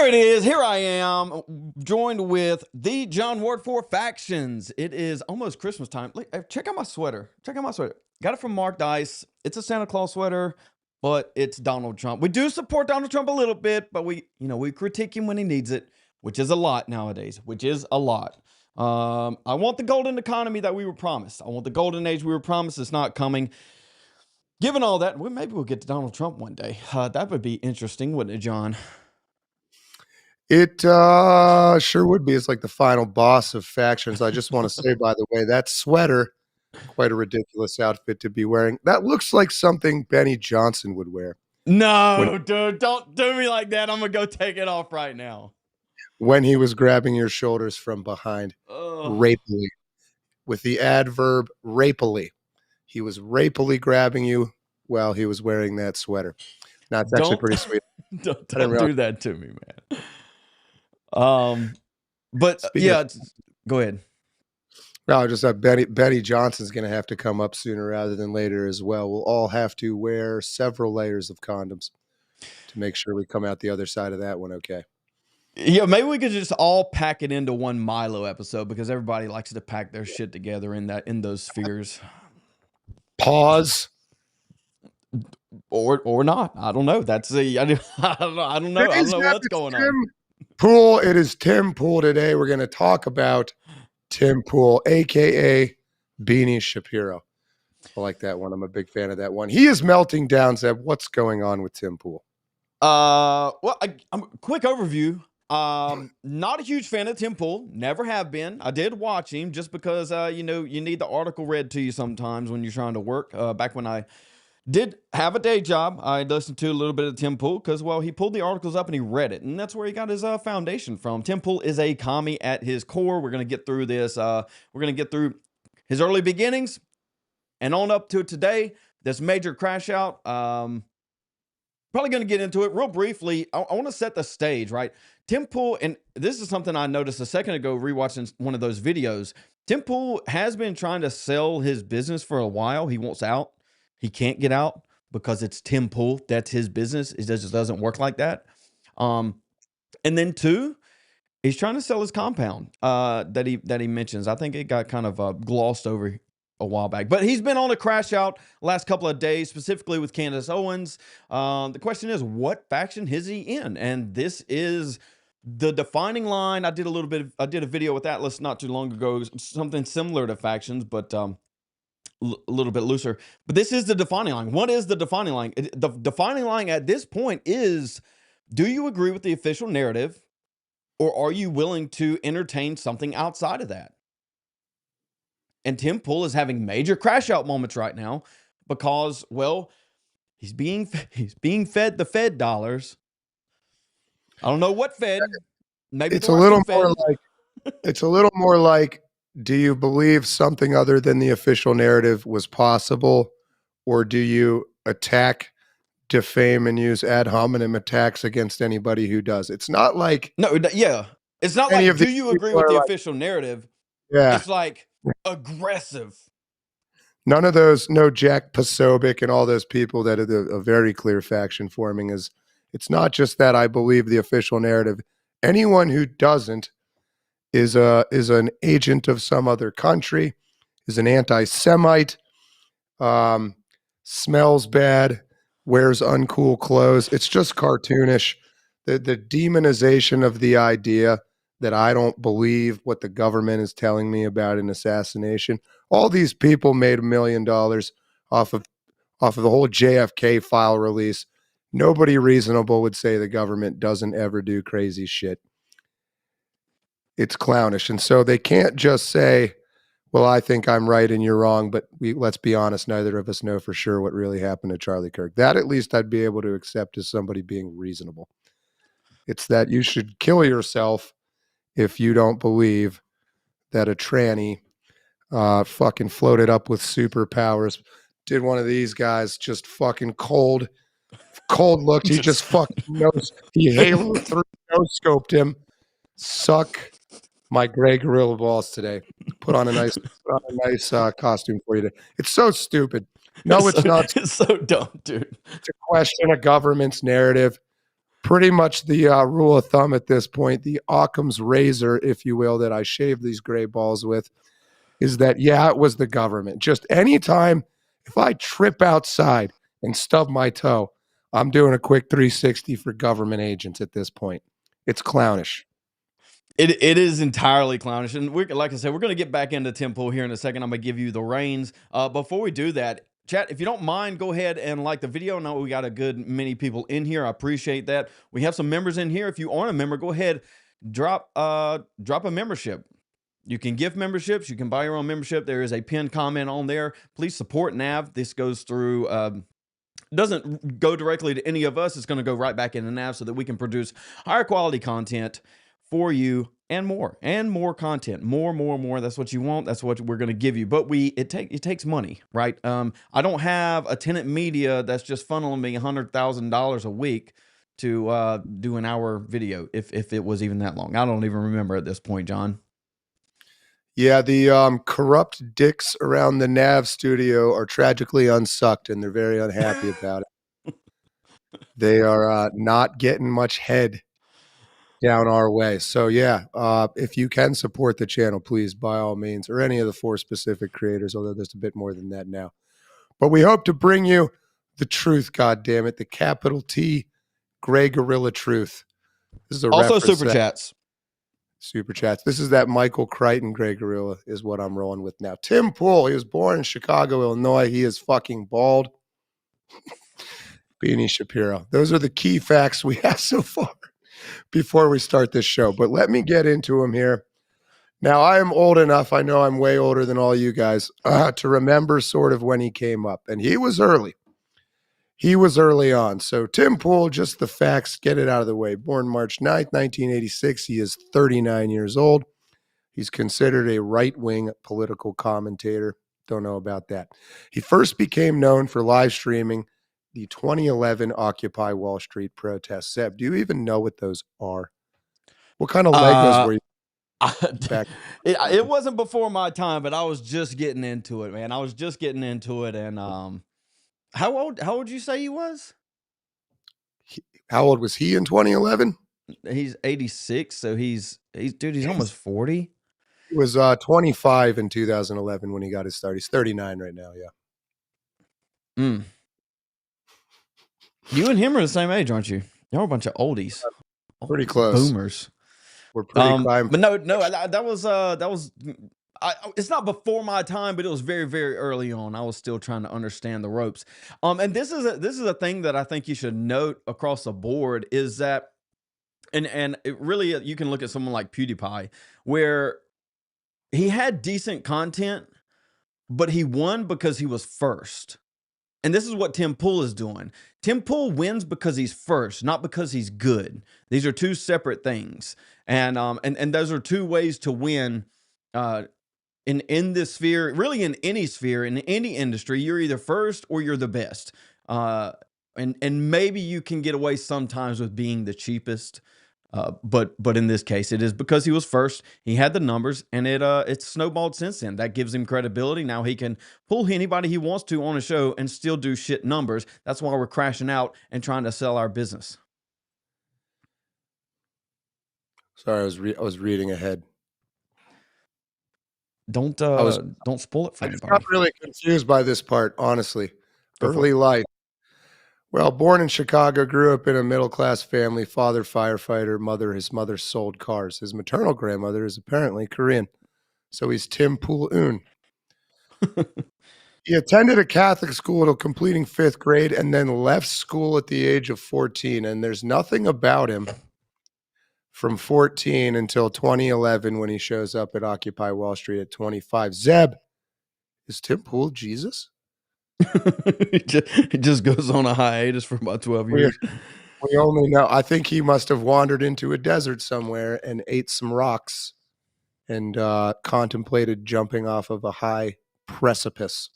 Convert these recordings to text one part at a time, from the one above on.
There it is. Here I am, joined with the John Ward for Factions. It is almost Christmas time. Look, check out my sweater. Check out my sweater. Got it from Mark Dice. It's a Santa Claus sweater, but it's Donald Trump. We do support Donald Trump a little bit, but we critique him when he needs it, which is a lot nowadays, which is a lot. I want the golden economy that we were promised. I want the golden age we were promised. It's not coming. Given all that, maybe we'll get to Donald Trump one day. That would be interesting, wouldn't it, John? It sure would be. It's like the final boss of Factions. I just want to say, by the way, that sweater, quite a ridiculous outfit to be wearing. That looks like something Benny Johnson would wear. No, dude, don't do me like that. I'm going to go take it off right now. When he was grabbing your shoulders from behind, rapily, with the adverb rapily. He was rapily grabbing you while he was wearing that sweater. Now, it's actually pretty sweet. Don't do that to me, man. But yeah, go ahead. No, I just thought Benny Johnson's going to have to come up sooner rather than later as well. We'll all have to wear several layers of condoms to make sure we come out the other side of that one okay. Yeah, maybe we could just all pack it into one Milo episode because everybody likes to pack their shit together in those spheres. Pause. Or not. I don't know. That's I don't know what's going on. Pool. It is Tim Pool today. We're going to talk about Tim Pool, aka Beanie Shapiro. I like that one. I'm a big fan of that one. He is melting down, Zeb. What's going on with Tim Pool? Well, quick overview. Not a huge fan of Tim Pool. Never have been. I did watch him just because you need the article read to you sometimes when you're trying to work. Back when I did have a day job, I listened to a little bit of Tim Pool because, well, he pulled the articles up and he read it. And that's where he got his foundation from. Tim Pool is a commie at his core. We're going to get through this. We're going to get through his early beginnings and on up to today, this major crash out. Probably going to get into it real briefly. I want to set the stage, right? Tim Pool, and this is something I noticed a second ago rewatching one of those videos. Tim Pool has been trying to sell his business for a while. He wants out. He can't get out because it's Tim Pool. That's his business. It just doesn't work like that. And then two, he's trying to sell his compound that he mentions. I think it got kind of glossed over a while back. But he's been on a crash out last couple of days, specifically with Candace Owens. The question is, what faction is he in? And this is the defining line. I did a video with Atlas not too long ago, something similar to factions, but a little bit looser. But this is the defining line. What is the defining line? The defining line at this point is, do you agree with the official narrative, or are you willing to entertain something outside of that? And Tim Pool is having major crash out moments right now because, well, he's being fed the Fed dollars. I don't know what Fed. Maybe it's a little more like, do you believe something other than the official narrative was possible, or do you attack, defame, and use ad hominem attacks against anybody who does? It's not like It's not like, do you agree with the official narrative? Yeah, it's like aggressive. None of those, no Jack Posobiec and all those people that are a very clear faction forming is. It's not just that I believe the official narrative. Anyone who doesn't is an agent of some other country, is an anti-Semite, smells bad, wears uncool clothes. It's just cartoonish. The demonization of the idea that I don't believe what the government is telling me about an assassination. All these people made $1 million off of the whole JFK file release. Nobody reasonable would say the government doesn't ever do crazy shit. It's clownish. And so they can't just say, well, I think I'm right and you're wrong, but let's be honest, neither of us know for sure what really happened to Charlie Kirk. That at least I'd be able to accept as somebody being reasonable. It's that you should kill yourself if you don't believe that a tranny fucking floated up with superpowers. Did one of these guys just fucking cold looked. He just fucking he halo through, no-scoped him. Suck my gray gorilla balls today. Put on a nice costume for you today. It's so stupid. No, it's not. It's so dumb, dude. To question a government's narrative, pretty much the rule of thumb at this point, the Occam's razor, if you will, that I shave these gray balls with, is that, yeah, it was the government. Just anytime if I trip outside and stub my toe, I'm doing a quick 360 for government agents at this point. It's clownish. It is entirely clownish, and we're like I said, we're going to get back into Tim Pool here in a second. I'm going to give you the reins. Before we do that, chat, if you don't mind, go ahead and like the video. I know we got a good many people in here. I appreciate that. We have some members in here. If you aren't a member, go ahead, drop a membership. You can gift memberships. You can buy your own membership. There is a pinned comment on there. Please support Nav. This goes through. Doesn't go directly to any of us. It's going to go right back into Nav so that we can produce higher quality content for you and more content, more. That's what you want. That's what we're going to give you. But it takes money, right? I don't have a tenant media that's just funneling me $100,000 a week to do an hour video. If it was even that long, I don't even remember at this point, John. Yeah, the corrupt dicks around the Nav studio are tragically unsucked, and they're very unhappy about it. They are not getting much head down our way. So yeah, if you can support the channel, please, by all means, or any of the 4 specific creators, although there's a bit more than that now. But we hope to bring you the truth, God damn it, the capital T, Gray Gorilla truth. This is a also super chats. Super chats. This is that Michael Crichton Gray Gorilla is what I'm rolling with now. Tim Pool, he was born in Chicago, Illinois. He is fucking bald. Beanie Shapiro. Those are the key facts we have so far before we start this show. But let me get into them here. Now, I am old enough, I know I'm way older than all you guys, to remember sort of when he came up. And he was early. He was early on. So Tim Pool, just the facts, get it out of the way. Born March 9th, 1986. He is 39 years old. He's considered a right-wing political commentator. Don't know about that. He first became known for live streaming the 2011 Occupy Wall Street protests. Zeb, do you even know what those are? What kind of Legos were you back? It wasn't before my time, but I was just getting into it, man. I was just getting into it. And how old did you say he was? How old was he in 2011? He's 86, so he's almost 40. He was 25 in 2011 when he got his start. He's 39 right now, yeah. You and him are the same age, aren't you? Y'all are a bunch of oldies. Pretty close. Boomers. We're pretty crime. But no, that was it's not before my time, but it was very, very early on. I was still trying to understand the ropes. And this is a thing that I think you should note across the board is that, and it really, you can look at someone like PewDiePie, where he had decent content, but he won because he was first. And this is what Tim Pool is doing. Tim Pool wins because he's first, not because he's good. These are two separate things. And those are two ways to win in this sphere, really in any sphere, in any industry. You're either first or you're the best. And maybe you can get away sometimes with being the cheapest. But in this case, it is because he was first. He had the numbers, and it's snowballed since then. That gives him credibility. Now he can pull anybody he wants to on a show and still do shit numbers. That's why we're crashing out and trying to sell our business. Sorry, I was reading ahead. Don't spoil it for anybody. I'm really confused by this part, honestly. Early life. Well, born in Chicago, grew up in a middle-class family, father firefighter, his mother sold cars. His maternal grandmother is apparently Korean. So he's Tim Pool-un. He attended a Catholic school until completing 5th grade and then left school at the age of 14. And there's nothing about him from 14 until 2011 when he shows up at Occupy Wall Street at 25. Zeb, is Tim Pool Jesus? It just goes on a hiatus for about 12 years. We only know. I think he must have wandered into a desert somewhere and ate some rocks and contemplated jumping off of a high precipice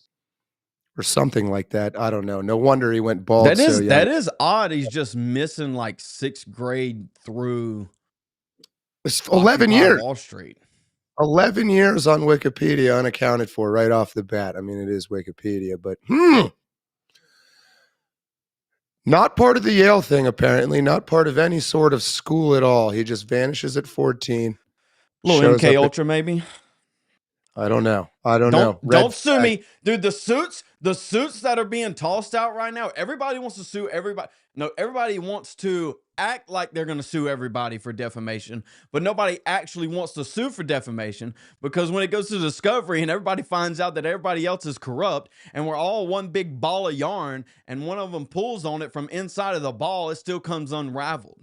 or something like that. I don't know. No wonder he went bald. That is odd. He's just missing like 6th grade through. It's 11 years. Wall Street. 11 years on Wikipedia, unaccounted for right off the bat. I mean, it is Wikipedia, but Not part of the Yale thing, apparently. Not part of any sort of school at all. He just vanishes at 14. Little Shows MK up at, Ultra, maybe. I don't know. I don't Don't know. Red don't sue flag. me, dude. The suits that are being tossed out right now. Everybody wants to sue everybody. No, everybody wants to act like they're going to sue everybody for defamation, but nobody actually wants to sue for defamation, because when it goes to discovery and everybody finds out that everybody else is corrupt and we're all one big ball of yarn, and one of them pulls on it from inside of the ball, it still comes unraveled.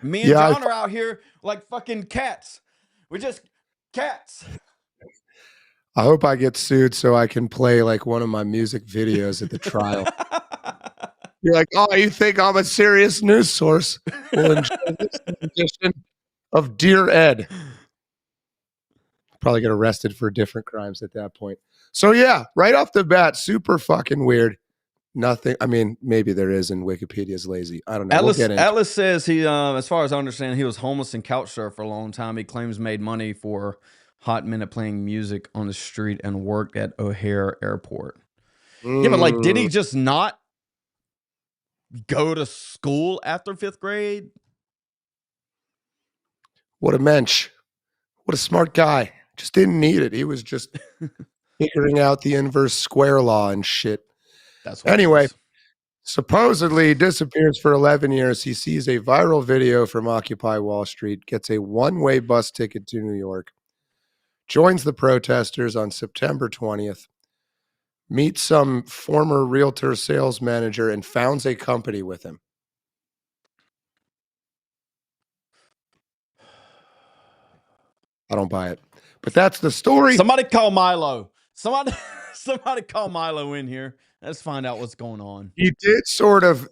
Me and Yeah, John are out here like fucking cats. We're just cats. I hope I get sued so I can play like one of my music videos at the trial. You're like, oh, you think I'm a serious news source? Well, enjoy this edition of Dear Ed. Probably get arrested for different crimes at that point. So yeah, right off the bat, super fucking weird. Nothing. I mean, maybe there is, and Wikipedia's lazy. I don't know. We'll get into it. Atlas says he, as far as I understand, he was homeless and couch surfed for a long time. He claims made money for hot minute playing music on the street and worked at O'Hare Airport. Yeah, but like, did he just not go to school after 5th grade? What a mensch. What a smart guy. Just didn't need it. He was just figuring out the inverse square law and shit. That's what anyway. Supposedly disappears for 11 years. He sees a viral video from Occupy Wall Street, gets a one-way bus ticket to New York, joins the protesters on September 20th, meets some former realtor sales manager, and founds a company with him. I don't buy it. But that's the story. Somebody call Milo. Somebody call Milo in here. Let's find out what's going on. He did sort of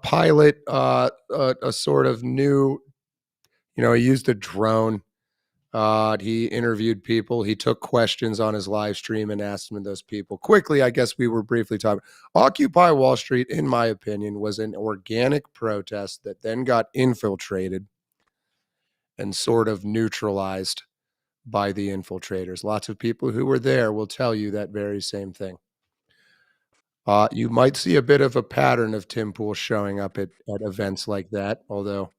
pilot a sort of new, he used a drone. He interviewed people. He took questions on his live stream and asked them those people. Quickly, I guess we were briefly talking. Occupy Wall Street, in my opinion, was an organic protest that then got infiltrated and sort of neutralized by the infiltrators. Lots of people who were there will tell you that very same thing. You might see a bit of a pattern of Tim Pool showing up at events like that, although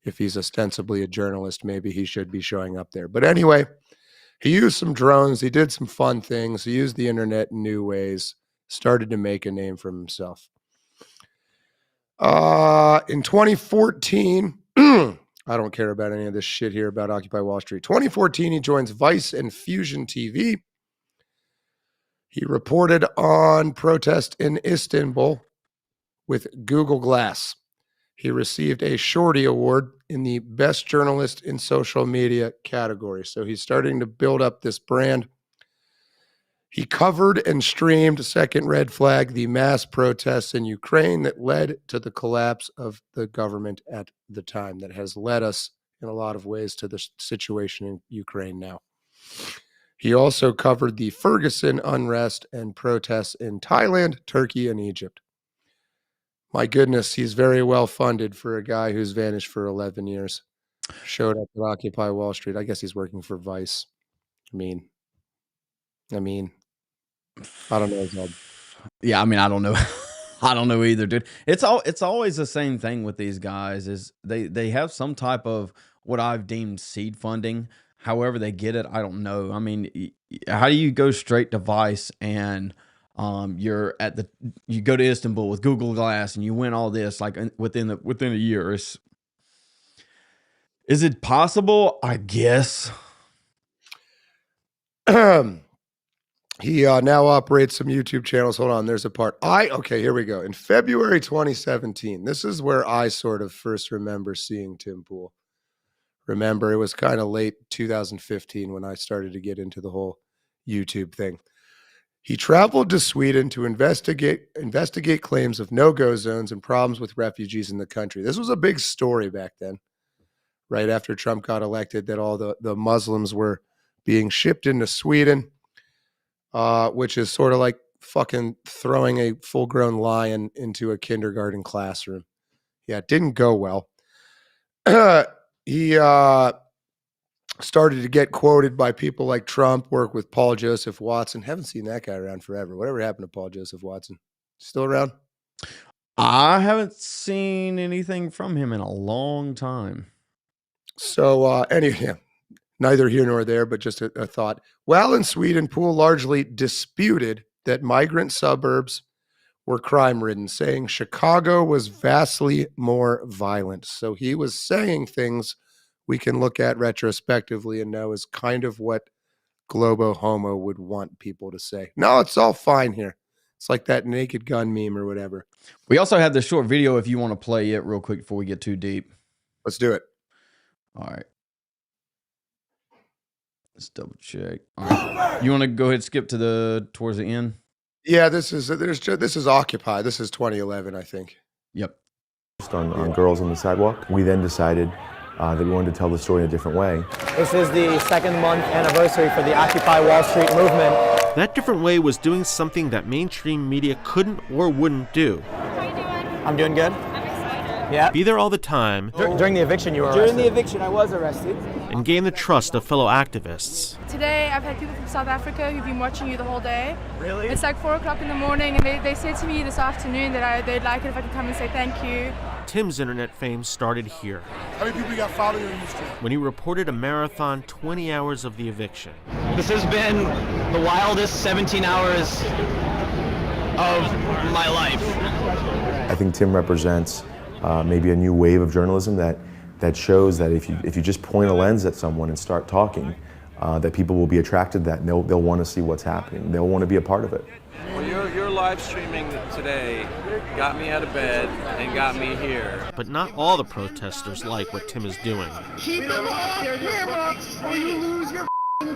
if he's ostensibly a journalist, maybe he should be showing up there. But anyway, he used some drones. He did some fun things. He used the internet in new ways, started to make a name for himself. In 2014, I don't care about any of this shit here about Occupy Wall Street. 2014, he joins Vice and Fusion TV. He reported on protest in Istanbul with Google Glass. He received a Shorty Award in the Best Journalist in Social Media category. So he's starting to build up this brand. He covered and streamed, second red flag, the mass protests in Ukraine that led to the collapse of the government at the time, that has led us in a lot of ways to the situation in Ukraine now. He also covered the Ferguson unrest and protests in Thailand, Turkey, and Egypt. My goodness, he's very well funded for a guy who's vanished for 11 years. Showed up at Occupy Wall Street. I guess he's working for Vice. I mean, I don't know, Zeb. Yeah, I mean, I don't know. I don't know either, dude. It's always the same thing with these guys. Is they have some type of what I've deemed seed funding. However they get it, I don't know. I mean, how do you go straight to Vice and you go to Istanbul with Google Glass and you win all this like within a year? Is it possible? I guess. He now operates some YouTube channels. Hold on, there's a part. Okay, here we go. In February 2017, this is where I sort of first remember seeing Tim Pool. Remember, it was kind of late 2015 when I started to get into the whole YouTube thing. He traveled to Sweden to investigate claims of no-go zones and problems with refugees in the country. This was a big story back then, right after Trump got elected, that all the Muslims were being shipped into Sweden, which is sort of like fucking throwing a full-grown lion into a kindergarten classroom. Yeah, it didn't go well. He started to get quoted by people like Trump, work with Paul Joseph Watson. Haven't seen that guy around forever. Whatever happened to Paul Joseph Watson? Still around? I haven't seen anything from him in a long time. So, yeah, neither here nor there, but just a thought. Well, in Sweden, Poole largely disputed that migrant suburbs were crime-ridden, saying Chicago was vastly more violent. So he was saying things we can look at retrospectively and know is kind of what Globo Homo would want people to say. No, it's all fine here. It's like that Naked Gun meme or whatever. We also have the short video if you want to play it real quick before we get too deep. Let's do it. All right. Let's double check. All right. You want to go ahead and skip to towards the end? Yeah, this is Occupy. This is 2011, I think. Yep. On girls on the sidewalk. We then decided that we wanted to tell the story in a different way. This is the second-month anniversary for the Occupy Wall Street movement. That different way was doing something that mainstream media couldn't or wouldn't do. How you doing? I'm doing good. I'm excited. Yeah. Be there all the time During the eviction, you were arrested. During the eviction, I was arrested. and gain the trust of fellow activists. Today, I've had people from South Africa who've been watching you the whole day. Really? It's like 4 o'clock in the morning, and they said to me this afternoon that they'd like it if I could come and say thank you. Tim's internet fame started here, How many people you got following you on Instagram? when he reported a marathon 20 hours of the eviction. This has been the wildest 17 hours of my life. I think Tim represents maybe a new wave of journalism that shows that if you just point a lens at someone and start talking, that people will be attracted to that, and they'll want to see what's happening. They'll want to be a part of it. Well, your live streaming today got me out of bed and got me here. But not all the protesters like what Tim is doing. Keep them off your camera or you lose your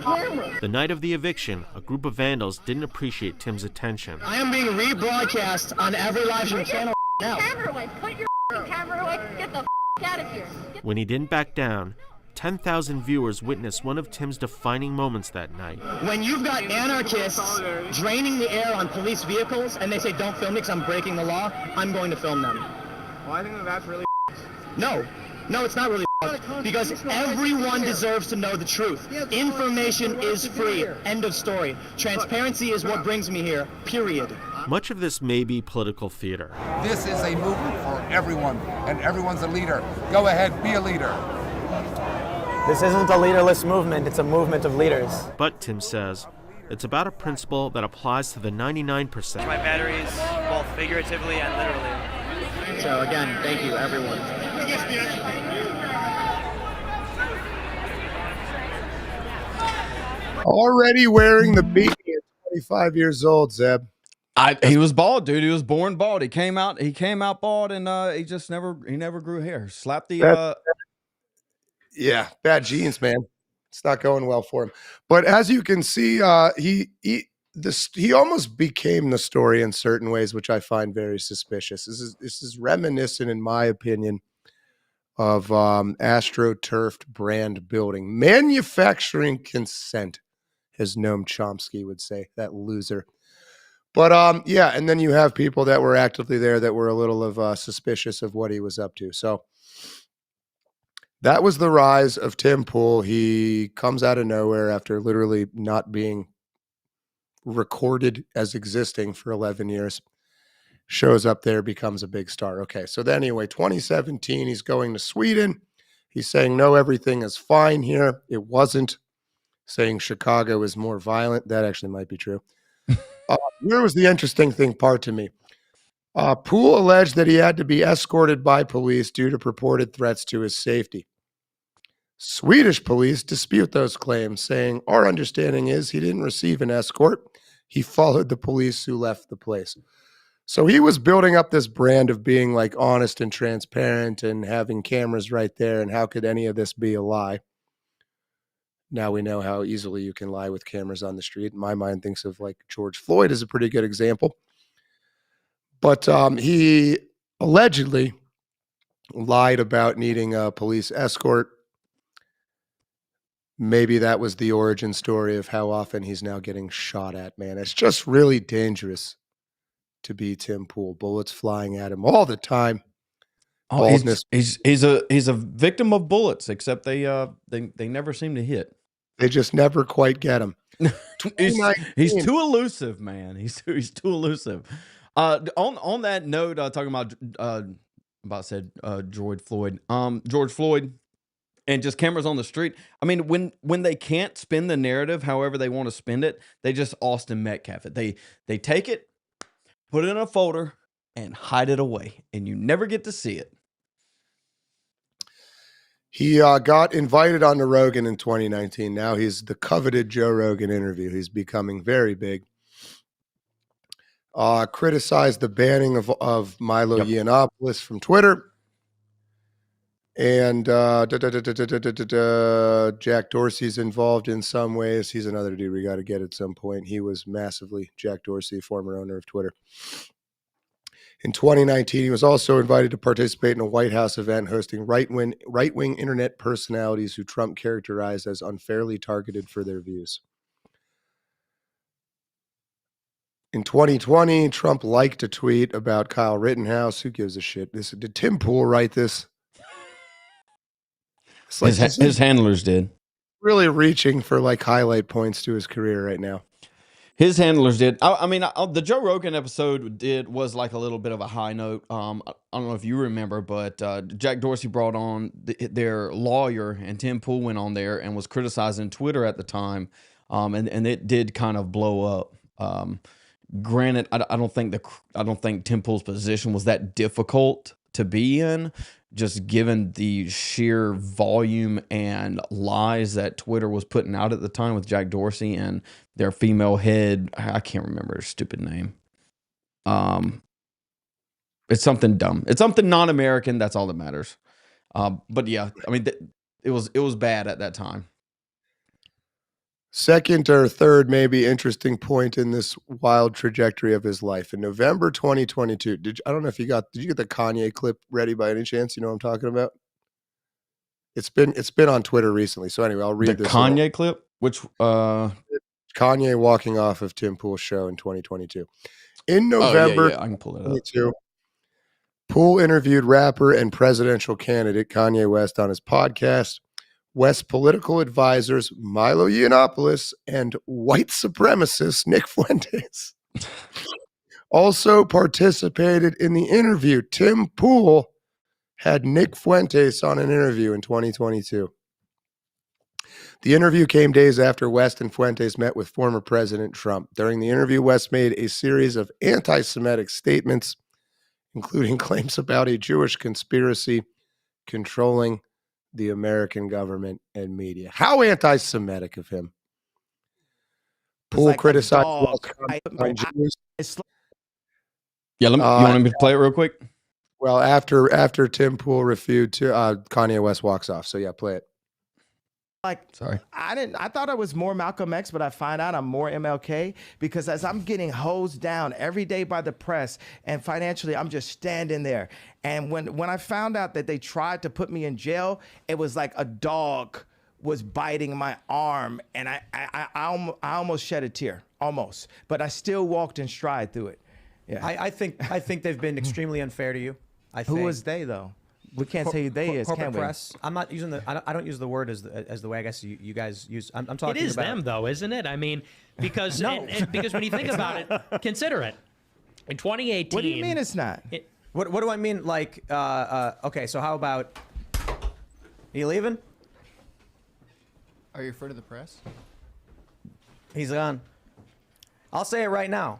camera. The night of the eviction, a group of vandals didn't appreciate Tim's attention. I am being rebroadcast on every live stream channel now. Camera away. Put your camera away. Get the out of here. When he didn't back down, 10,000 viewers witnessed one of Tim's defining moments that night. When you've got anarchists draining the air on police vehicles and they say don't film me because I'm breaking the law, I'm going to film them. Well, I think that's really No, it's not really because everyone deserves to know the truth. Information is free. End of story. Transparency is what brings me here, period. Much of this may be political theater. This is a movement for everyone, and everyone's a leader. Go ahead, be a leader. This isn't a leaderless movement, it's a movement of leaders. But, Tim says, it's about a principle that applies to the 99%. My batteries, both figuratively and literally. So again, thank you, everyone. Already wearing the beanie at 25 years old, Zeb. He was bald, dude. He was born bald. He came out bald, and he just never grew hair. Slapped the Yeah, bad genes, man. It's not going well for him. But as you can see, he almost became the story in certain ways, which I find very suspicious. This is reminiscent, in my opinion, of AstroTurfed brand building. Manufacturing consent, as Noam Chomsky would say, that loser. But yeah, and then you have people that were actively there that were a little of suspicious of what he was up to. So that was the rise of Tim Pool. He comes out of nowhere after literally not being recorded as existing for 11 years. Shows up there, becomes a big star. Okay, so then anyway, 2017, he's going to Sweden. He's saying, no, everything is fine here. It wasn't. Saying Chicago is more violent. That actually might be true. Here was the interesting part to me. Poole alleged that he had to be escorted by police due to purported threats to his safety. Swedish police dispute those claims, saying, our understanding is he didn't receive an escort. He followed the police who left the place. So he was building up this brand of being like honest and transparent and having cameras right there. And how could any of this be a lie? Now we know how easily you can lie with cameras on the street. My mind thinks of like George Floyd as a pretty good example. But he allegedly lied about needing a police escort. Maybe that was the origin story of how often he's now getting shot at, man. It's just really dangerous to be Tim Pool. Bullets flying at him all the time. Oh, baldness. he's a victim of bullets, except they never seem to hit. They just never quite get him. he's too elusive, man. He's too elusive. On that note, talking about George Floyd. George Floyd and just cameras on the street. I mean, when they can't spin the narrative however they want to spin it, they just Austin Metcalf it. They take it, put it in a folder, and hide it away, and you never get to see it. He got invited on the Rogan in 2019. Now he's the coveted Joe Rogan interview. He's becoming very big. Criticized the banning of Milo Yiannopoulos from Twitter. And Jack Dorsey's involved in some ways. He's another dude we got to get at some point. He was massively, Jack Dorsey, former owner of Twitter. In 2019, he was also invited to participate in a White House event hosting right-wing internet personalities who Trump characterized as unfairly targeted for their views. In 2020, Trump liked a tweet about Kyle Rittenhouse. Who gives a shit? Did Tim Pool write this? Like his handlers did. Really reaching for like highlight points to his career right now. His handlers did. I mean, the Joe Rogan episode was like a little bit of a high note. I don't know if you remember, but Jack Dorsey brought on their lawyer, and Tim Pool went on there and was criticizing Twitter at the time, and it did kind of blow up. Granted, I don't think Tim Pool's position was that difficult to be in, just given the sheer volume and lies that Twitter was putting out at the time with Jack Dorsey and their female head. I can't remember her stupid name. It's something dumb. It's something non-American. That's all that matters. But yeah, I mean, it was bad at that time. Second or third, maybe interesting point in this wild trajectory of his life. In November 2022, I don't know if did you get the Kanye clip ready by any chance? You know what I'm talking about? It's been on Twitter recently. So anyway, I'll read the this. Kanye clip, which Kanye walking off of Tim Pool's show in 2022. In November, I can pull it up. Pool interviewed rapper and presidential candidate Kanye West on his podcast. West political advisors Milo Yiannopoulos and white supremacist Nick Fuentes also participated in the interview. Tim Pool had Nick Fuentes on an interview in 2022. The interview came days after West and Fuentes met with former President Trump. During the interview, West made a series of anti-Semitic statements, including claims about a Jewish conspiracy controlling the American government and media. How anti-Semitic of him. Pool like criticized Jews. Yeah, you want me to play it real quick? Well, after Tim Pool reviewed to Kanye West walks off. So yeah, play it. Sorry. I thought I was more Malcolm X, but I find out I'm more MLK because as I'm getting hosed down every day by the press and financially, I'm just standing there. And when I found out that they tried to put me in jail, it was like a dog was biting my arm, and I almost shed a tear, almost, but I still walked in stride through it. Yeah. I think they've been extremely unfair to you. Who was they though? We can't say who they is, can we? Press. I'm not using I don't use the word as the way I guess you guys use. I'm talking about. It is them though, isn't it? I mean, because because when you think about it, consider it. In 2018. What do you mean it's not? What do I mean? Like, okay, so how about? Are you leaving? Are you referring to the press? He's gone. I'll say it right now.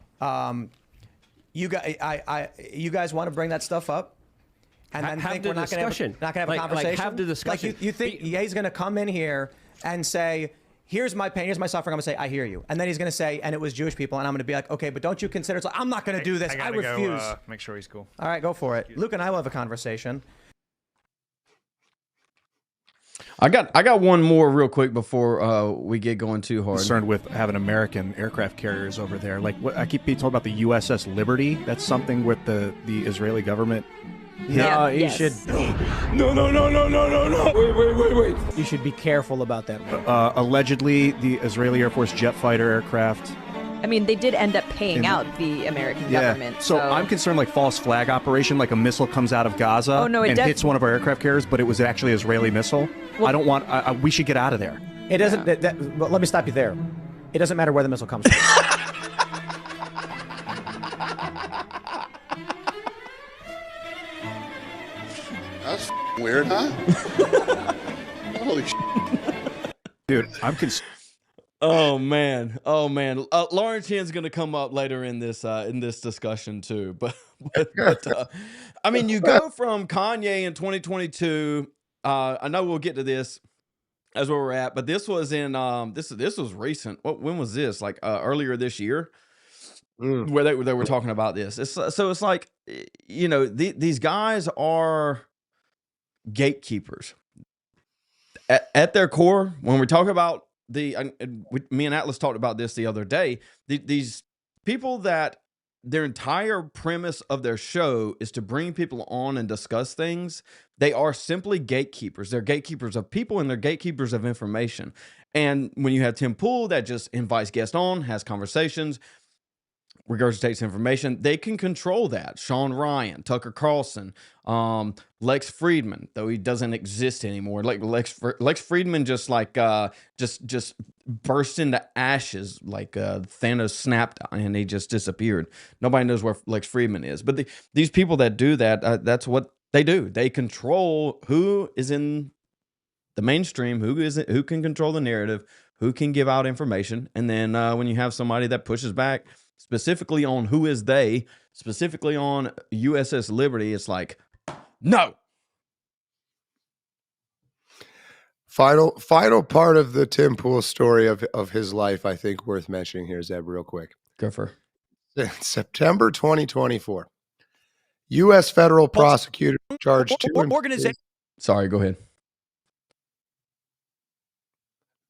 You guys want to bring that stuff up? And then think we're not going to have a conversation? Like have the discussion. Like you think he's going to come in here and say, here's my pain, here's my suffering. I'm going to say, I hear you. And then he's going to say, and it was Jewish people. And I'm going to be like, okay, but don't you consider, it's like, I'm not going to do this. I refuse. Go, make sure he's cool. All right, go for it. Luke and I will have a conversation. I got one more real quick before we get going too hard. Concerned with having American aircraft carriers over there. Like what I keep being told about the USS Liberty. That's something with the Israeli government. No, you should. No. Wait. You should be careful about that. Allegedly, the Israeli Air Force jet fighter aircraft I mean, they did end up paying out the American government. So I'm concerned, like false flag operation, like a missile comes out of Gaza and hits one of our aircraft carriers, but it was actually an Israeli missile. Well, I don't want. we should get out of there. It doesn't. But let me stop you there. It doesn't matter where the missile comes from. That's weird, huh? Holy shit. Dude, I'm concerned. Oh man, Lawrence Chen's gonna come up later in this discussion too. But I mean, you go from Kanye in 2022. I know we'll get to this as where we're at, but this was in this was recent. When was this? Like earlier this year, where they were talking about this. So it's like, you know, these guys are gatekeepers at their core. When we talk about me and Atlas talked about this the other day. These people that their entire premise of their show is to bring people on and discuss things. They are simply gatekeepers. They're gatekeepers of people and they're gatekeepers of information. And when you have Tim Pool that just invites guests on, has conversations, regurgitates information, they can control that. Sean Ryan, Tucker Carlson, Lex Friedman, though he doesn't exist anymore. Like Lex Friedman just burst into ashes like Thanos snapped and he just disappeared. Nobody knows where Lex Friedman is. But these people that do that, that's what they do. They control who is in the mainstream, who can control the narrative, who can give out information. And then when you have somebody that pushes back, specifically on who is they, specifically on USS Liberty, it's like, no. Final part of the Tim Pool story of his life, I think worth mentioning here, Zeb, real quick. Go for it. September 2024, U.S. federal prosecutor charged two organizations. Sorry, go ahead.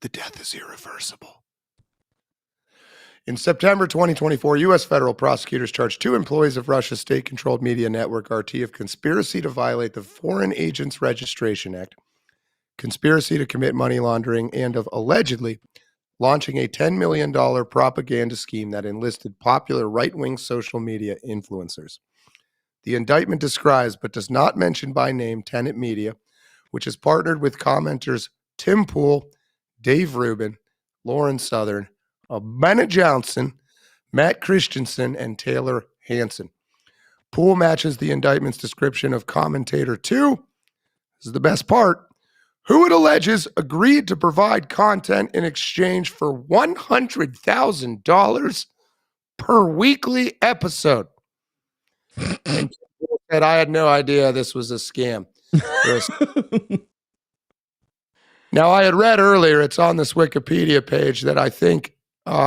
The death is irreversible. In September 2024, U.S. federal prosecutors charged two employees of Russia's state-controlled media network, RT, of conspiracy to violate the Foreign Agents Registration Act, conspiracy to commit money laundering, and of allegedly launching a $10 million propaganda scheme that enlisted popular right-wing social media influencers. The indictment describes, but does not mention by name, Tenet Media, which has partnered with commenters Tim Pool, Dave Rubin, Lauren Southern, Bennett Johnson, Matt Christensen, and Taylor Hansen. Pool matches the indictment's description of commentator 2. This is the best part. Who it alleges agreed to provide content in exchange for $100,000 per weekly episode. And Pool said, I had no idea this was a scam. Now, I had read earlier, it's on this Wikipedia page, that I think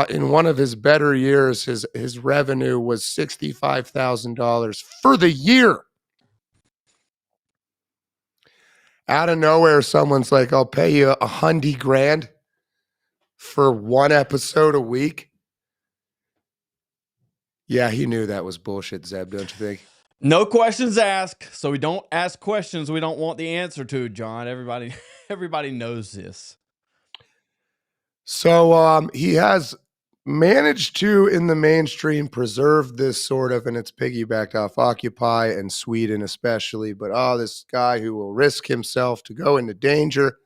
in one of his better years, his revenue was $65,000 for the year. Out of nowhere, someone's like, I'll pay you $100,000 for one episode a week. Yeah, he knew that was bullshit, Zeb, don't you think? No questions asked, so we don't ask questions we don't want the answer to, John. Everybody knows this. So he has managed to, in the mainstream, preserve this sort of, and it's piggybacked off Occupy and Sweden especially, but this guy who will risk himself to go into danger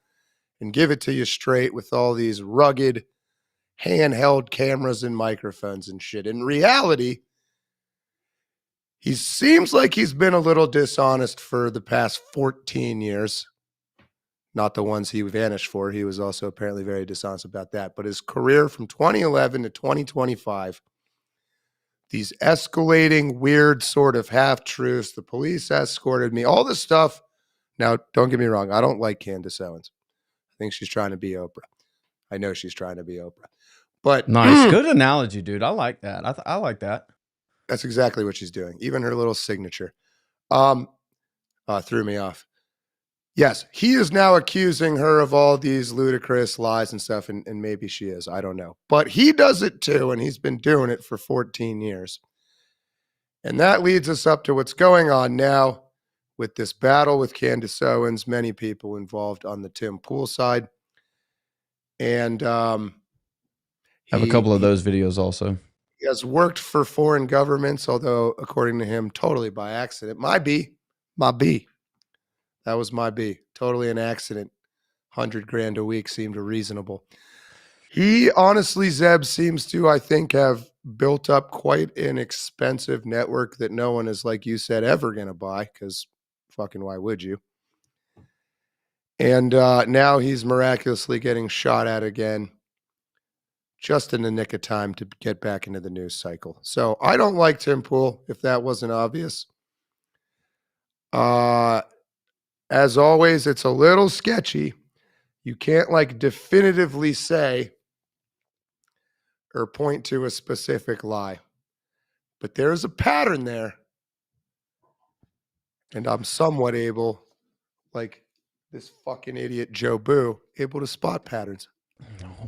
and give it to you straight with all these rugged handheld cameras and microphones and shit. In reality, he seems like he's been a little dishonest for the past 14 years. Not the ones he vanished for. He was also apparently very dishonest about that. But his career from 2011 to 2025, these escalating, weird sort of half-truths, the police escorted me, all this stuff. Now, don't get me wrong. I don't like Candace Owens. I think she's trying to be Oprah. I know she's trying to be Oprah. But nice. Good analogy, dude. I like that. I like that. That's exactly what she's doing. Even her little signature threw me off. Yes, he is now accusing her of all these ludicrous lies and stuff, and maybe she is. I don't know. But he does it too, and he's been doing it for 14 years. And that leads us up to what's going on now with this battle with Candace Owens, many people involved on the Tim Pool side. And I have a couple of those videos also. He has worked for foreign governments, although, according to him, totally by accident. My B. That was my B. Totally an accident. 100 grand a week seemed reasonable. He honestly, Zeb, seems to, I think, have built up quite an expensive network that no one is, like you said, ever going to buy, because fucking why would you? And now he's miraculously getting shot at again, just in the nick of time to get back into the news cycle. So I don't like Tim Pool, if that wasn't obvious. As always, it's a little sketchy. You can't like definitively say or point to a specific lie, but there's a pattern there. And I'm somewhat able, like this fucking idiot Joe Boo, able to spot patterns.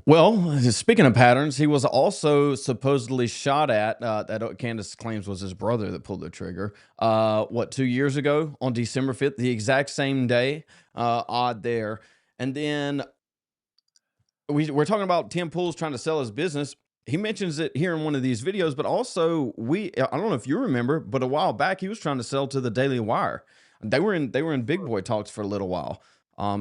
Well, speaking of patterns, he was also supposedly shot at, that Candace claims was his brother that pulled the trigger, 2 years ago on December 5th, the exact same day. Odd there. And then we're talking about Tim Pool's trying to sell his business. He mentions it here in one of these videos, but also I don't know if you remember, but a while back he was trying to sell to the Daily Wire. They were in big boy talks for a little while.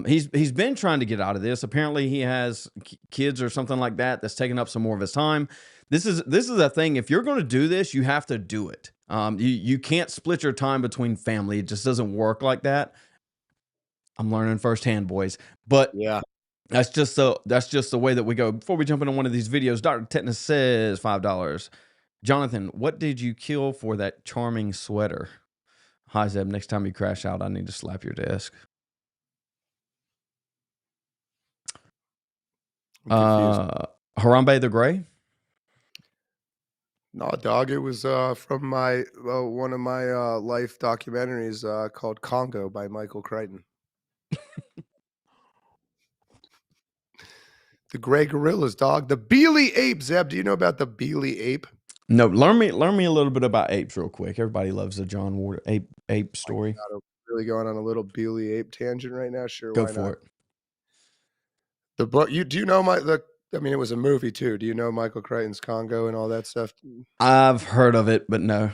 He's been trying to get out of this. Apparently he has kids or something like that that's taking up some more of his time. This is a thing. If you're going to do this, you have to do it. You can't split your time between family. It just doesn't work like that. I'm learning firsthand, boys. But yeah, that's just the way that we go. Before we jump into one of these videos, Dr. Tetanus says $5. Jonathan, what did you kill for that charming sweater? Hi, Zeb. Next time you crash out, I need to slap your desk. Harambe the Gray? No, dog. It was from my one of my life documentaries called Congo by Michael Crichton. The gray gorillas, dog. The Beely ape, Zeb. Do you know about the Beely ape? No, learn me a little bit about apes real quick. Everybody loves the John Ward ape story. I'm really going on a little Beely ape tangent right now. Sure, Go why for not? it. The book. Do you know I mean, it was a movie too. Do you know Michael Crichton's Congo and all that stuff? I've heard of it, but no.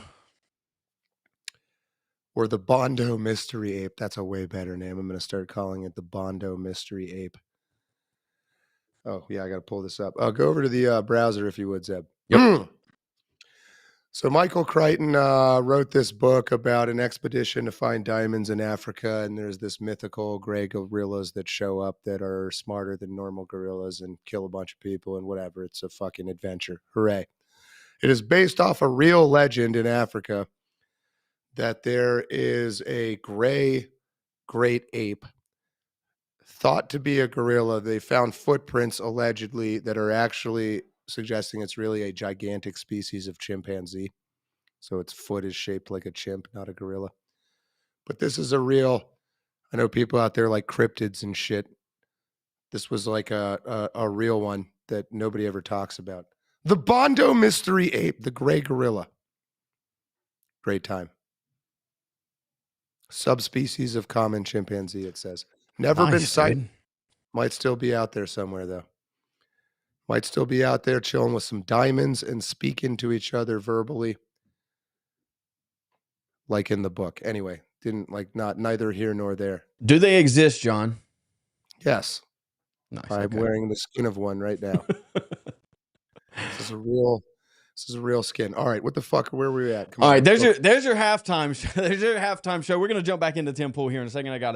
Or the Bondo Mystery Ape. That's a way better name. I'm going to start calling it the Bondo Mystery Ape. Oh, yeah, I got to pull this up. Go over to the browser if you would, Zeb. Yep. So Michael Crichton wrote this book about an expedition to find diamonds in Africa, and there's this mythical gray gorillas that show up that are smarter than normal gorillas and kill a bunch of people and whatever. It's a fucking adventure. Hooray. It is based off a real legend in Africa that there is a gray great ape thought to be a gorilla. They found footprints allegedly that are actually suggesting it's really a gigantic species of chimpanzee. So its foot is shaped like a chimp, not a gorilla. But this is a real, I know people out there like cryptids and shit. This was like a real one that nobody ever talks about. The Bondo Mystery Ape, the gray gorilla. Great time. Subspecies of common chimpanzee, it says. Never been sighted. Dude. Might still be out there somewhere, though. Might still be out there chilling with some diamonds and speaking to each other verbally. Like in the book. Anyway, neither here nor there. Do they exist, John? Yes. Nice. I'm wearing the skin of one right now. This is a real skin. All right, what the fuck? Where were we at? Come All on. right, there's your halftime show. There's your halftime show. We're gonna jump back into Tim Pool here in a second. I got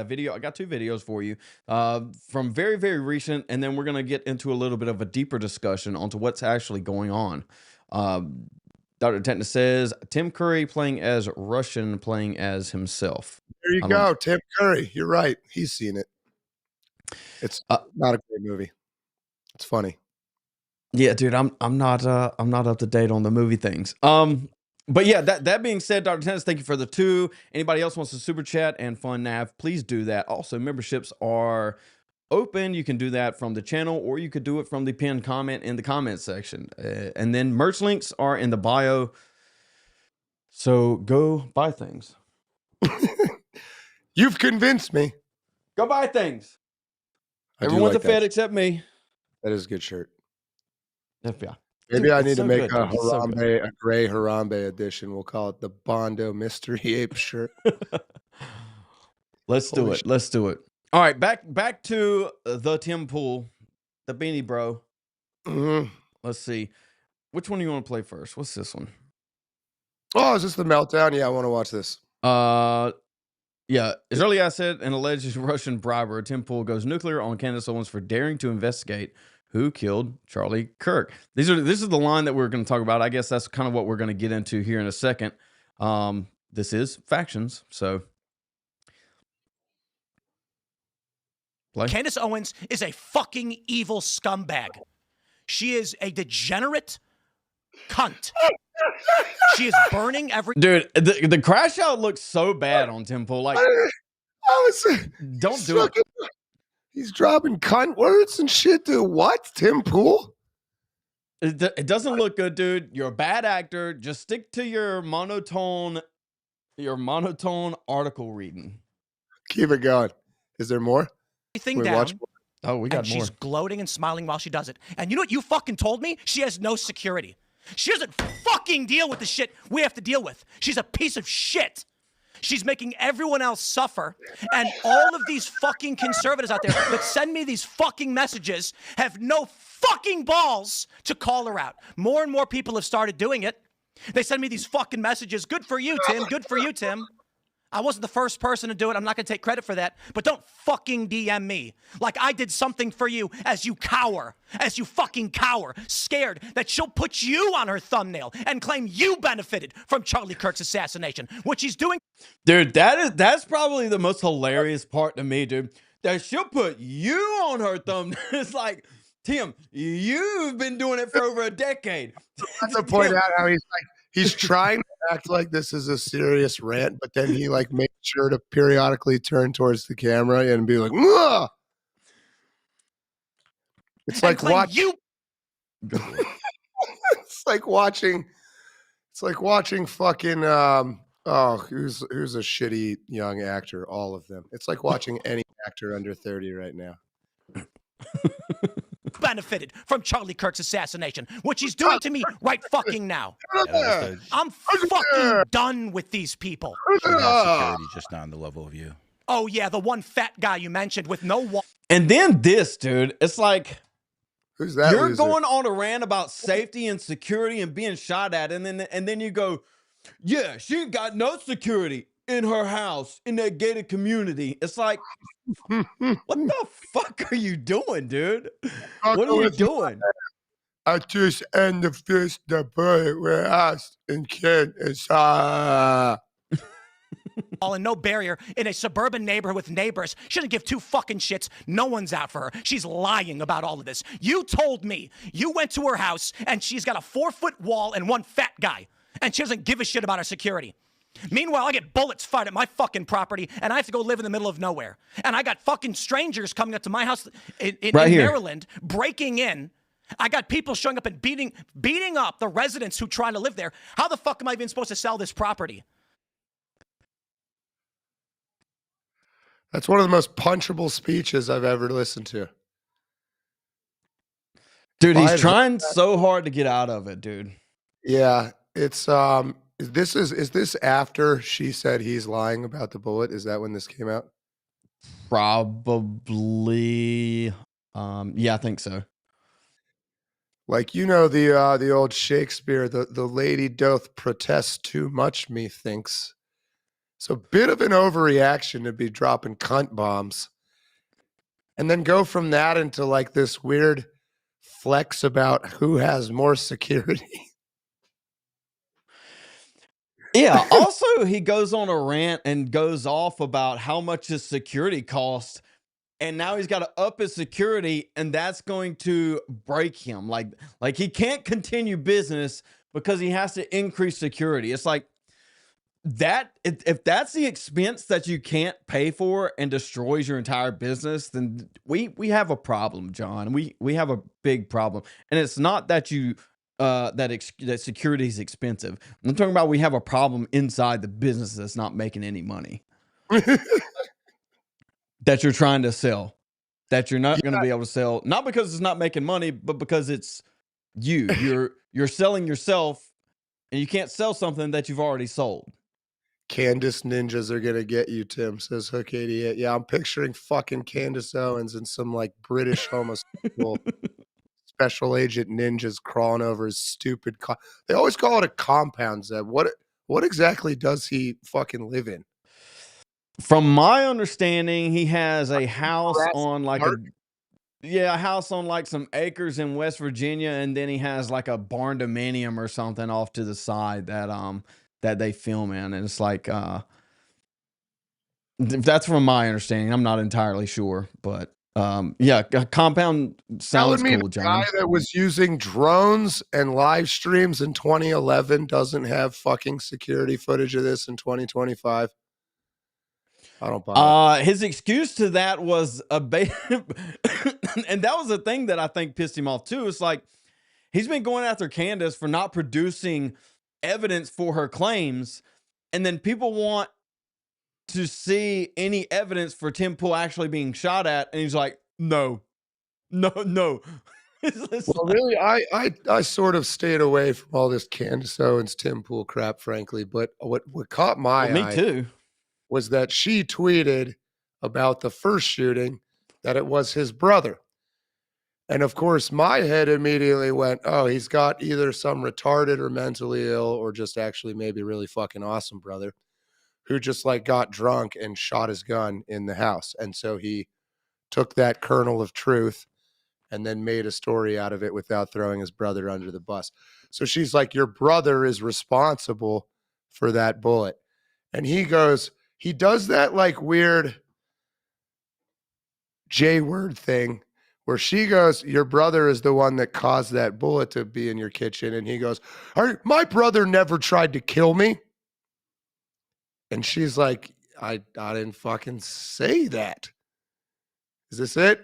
two videos for you from very, very recent, and then we're gonna get into a little bit of a deeper discussion onto what's actually going on. Dr. Tetanus says Tim Curry playing as Russian, playing as himself. There you go, Tim Curry. You're right. He's seen it. It's not a great movie. It's funny. Yeah, dude, I'm not up to date on the movie things. But yeah, that being said, Dr. Tetanus, thank you for the 2. Anybody else wants to super chat and fund nav, please do that. Also, memberships are open. You can do that from the channel, or you could do it from the pinned comment in the comment section. And then merch links are in the bio. So go buy things. You've convinced me. Go buy things. I do Everyone's like a Fed that. except me. That is a good shirt. Yeah. Maybe Dude, I it's need so to make good, a dude. It's so good. Harambe, a gray Harambe edition. We'll call it the Bondo Mystery Ape shirt. Let's do it. Let's do it. All right, back to the Tim Pool, the Beanie Bro. Let's see. Which one do you want to play first? What's this one? Oh, is this the meltdown? Yeah, I want to watch this. Yeah. Israeli asset and alleged Russian briber. Tim Pool goes nuclear on Candace Owens for daring to investigate who killed Charlie Kirk. This is the line that we're going to talk about. I guess that's kind of what we're going to get into here in a second. This is factions, so play. Candace Owens is a fucking evil scumbag. She is a degenerate cunt. She is burning every... Dude, the crash out looks so bad on Tim Pool. Like, don't do it. He's dropping cunt words and shit to what? Tim Pool? It doesn't look good, dude. You're a bad actor. Just stick to your monotone article reading. Keep it going. Is there more? Everything down. Oh, we got and more. She's gloating and smiling while she does it. And you know what you fucking told me? She has no security. She doesn't fucking deal with the shit we have to deal with. She's a piece of shit. She's making everyone else suffer. And all of these fucking conservatives out there that send me these fucking messages have no fucking balls to call her out. More and more people have started doing it. They send me these fucking messages. Good for you, Tim. Good for you, Tim. I wasn't the first person to do it. I'm not going to take credit for that. But don't fucking DM me like I did something for you as you cower, as you fucking cower, scared that she'll put you on her thumbnail and claim you benefited from Charlie Kirk's assassination, which he's doing. Dude, that's probably the most hilarious part to me, dude. That she'll put you on her thumbnail. It's like, Tim, you've been doing it for over a decade. I have to point out how he's trying to act like this is a serious rant, but then he like makes sure to periodically turn towards the camera and be like, "Mwah!" It's like watching. It's like watching fucking who's a shitty young actor? All of them. It's like watching any actor under 30 right now. Benefited from Charlie Kirk's assassination, which he's doing to me right fucking now. I'm fucking done with these people. Security's just not on the level of you. Oh yeah, the one fat guy you mentioned with no wall. And then this, dude, it's like, who's that? You're loser? going on a rant about safety and security and being shot at, and then you go, yeah, she ain't got no security in her house in that gated community. It's like, what the fuck are you doing, dude? What are you doing? I just end the fist the bullet where asked and kid is and no barrier in a suburban neighborhood with neighbors. She doesn't give two fucking shits. No one's out for her. She's lying about all of this. You told me you went to her house and she's got a 4-foot wall and one fat guy, and she doesn't give a shit about her security. Meanwhile, I get bullets fired at my fucking property, and I have to go live in the middle of nowhere. And I got fucking strangers coming up to my house in Maryland, breaking in. I got people showing up and beating up the residents who try to live there. How the fuck am I even supposed to sell this property? That's one of the most punchable speeches I've ever listened to. Dude, he's trying so hard to get out of it, dude. Yeah, it's Is this after she said he's lying about the bullet? Is that when this came out? Probably. Yeah, I think so. Like, you know, the old Shakespeare, the lady doth protest too much, methinks. So bit of an overreaction to be dropping cunt bombs. And then go from that into like this weird flex about who has more security. Yeah. Also, he goes on a rant and goes off about how much his security costs, and now he's got to up his security, and that's going to break him. Like he can't continue business because he has to increase security. It's like that. If that's the expense that you can't pay for and destroys your entire business, then we have a problem, John. We have a big problem, and it's not that you. That security is expensive. I'm talking about we have a problem inside the business that's not making any money. That you're trying to sell. That you're not going to be able to sell. Not because it's not making money, but because it's You're selling yourself, and you can't sell something that you've already sold. Candace ninjas are gonna get you, Tim, says Hook 88. Yeah, I'm picturing fucking Candace Owens and some like British homosexual special agent ninjas crawling over his stupid they always call it a compound, Zeb. What exactly does he fucking live in? From my understanding, he has a house on like a house on like some acres in West Virginia, and then he has like a barn dominium or something off to the side that they film in, and it's like that's from my understanding. I'm not entirely sure, but yeah, compound sounds cool, John. Guy that was using drones and live streams in 2011 doesn't have fucking security footage of this in 2025. I don't buy it. His excuse to that was and that was the thing that I think pissed him off too. It's like he's been going after Candace for not producing evidence for her claims, and then people want to see any evidence for Tim Pool actually being shot at, and he's like, no. Well, really, I sort of stayed away from all this Candace Owens, Tim Pool crap, frankly. But what caught my eye, me too, was that she tweeted about the first shooting that it was his brother. And of course, my head immediately went, oh, he's got either some retarded or mentally ill or just actually maybe really fucking awesome brother who just like got drunk and shot his gun in the house. And so he took that kernel of truth and then made a story out of it without throwing his brother under the bus. So she's like, your brother is responsible for that bullet. And he goes, he does that like weird J-word thing where she goes, your brother is the one that caused that bullet to be in your kitchen. And he goes, my brother never tried to kill me. And she's like, I didn't fucking say that. Is this it?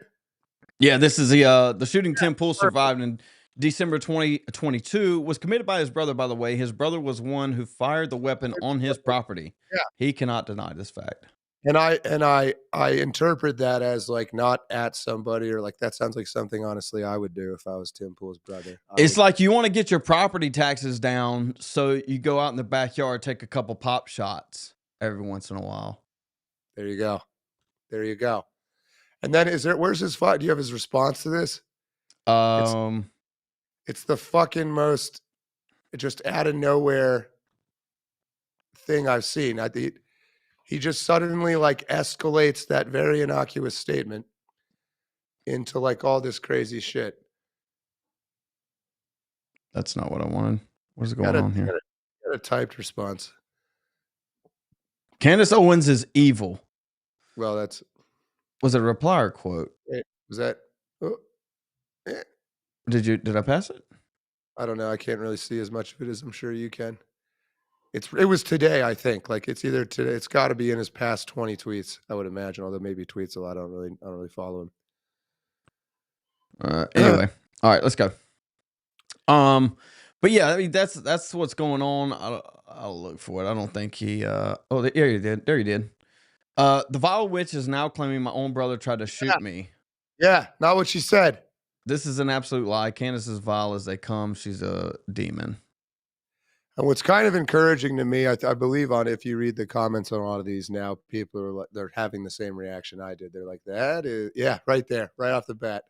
Yeah, this is the shooting. Tim Pool survived in December 2022, was committed by his brother, by the way. His brother was one who fired the weapon on his property. Yeah. He cannot deny this fact. And I interpret that as like not at somebody, or like that sounds like something honestly I would do if I was Tim Pool's brother. It's like you want to get your property taxes down, so you go out in the backyard, take a couple pop shots every once in a while. There you go. There you go. And then where's his fight? Do you have his response to this? It's the fucking most just out of nowhere thing I've seen. He just suddenly like escalates that very innocuous statement into like all this crazy shit. That's not what I wanted. What's going on here? Got a typed response. Candace Owens is evil. Well, was it a reply or quote? Was that? Did I pass it? I don't know. I can't really see as much of it as I'm sure you can. It was today, I think. Like it's either today. It's got to be in his past 20 tweets, I would imagine. Although maybe tweets a lot. I don't really follow him. Anyway, all right, let's go. But yeah, I mean that's what's going on. I'll look for it. I don't think he. There he did. There he did. The vile witch is now claiming my own brother tried to shoot me. Yeah, not what she said. This is an absolute lie. Candace is vile as they come. She's a demon. And what's kind of encouraging to me, I believe if you read the comments on a lot of these now, people are like, they're having the same reaction I did. They're like, that is, yeah, right there, right off the bat.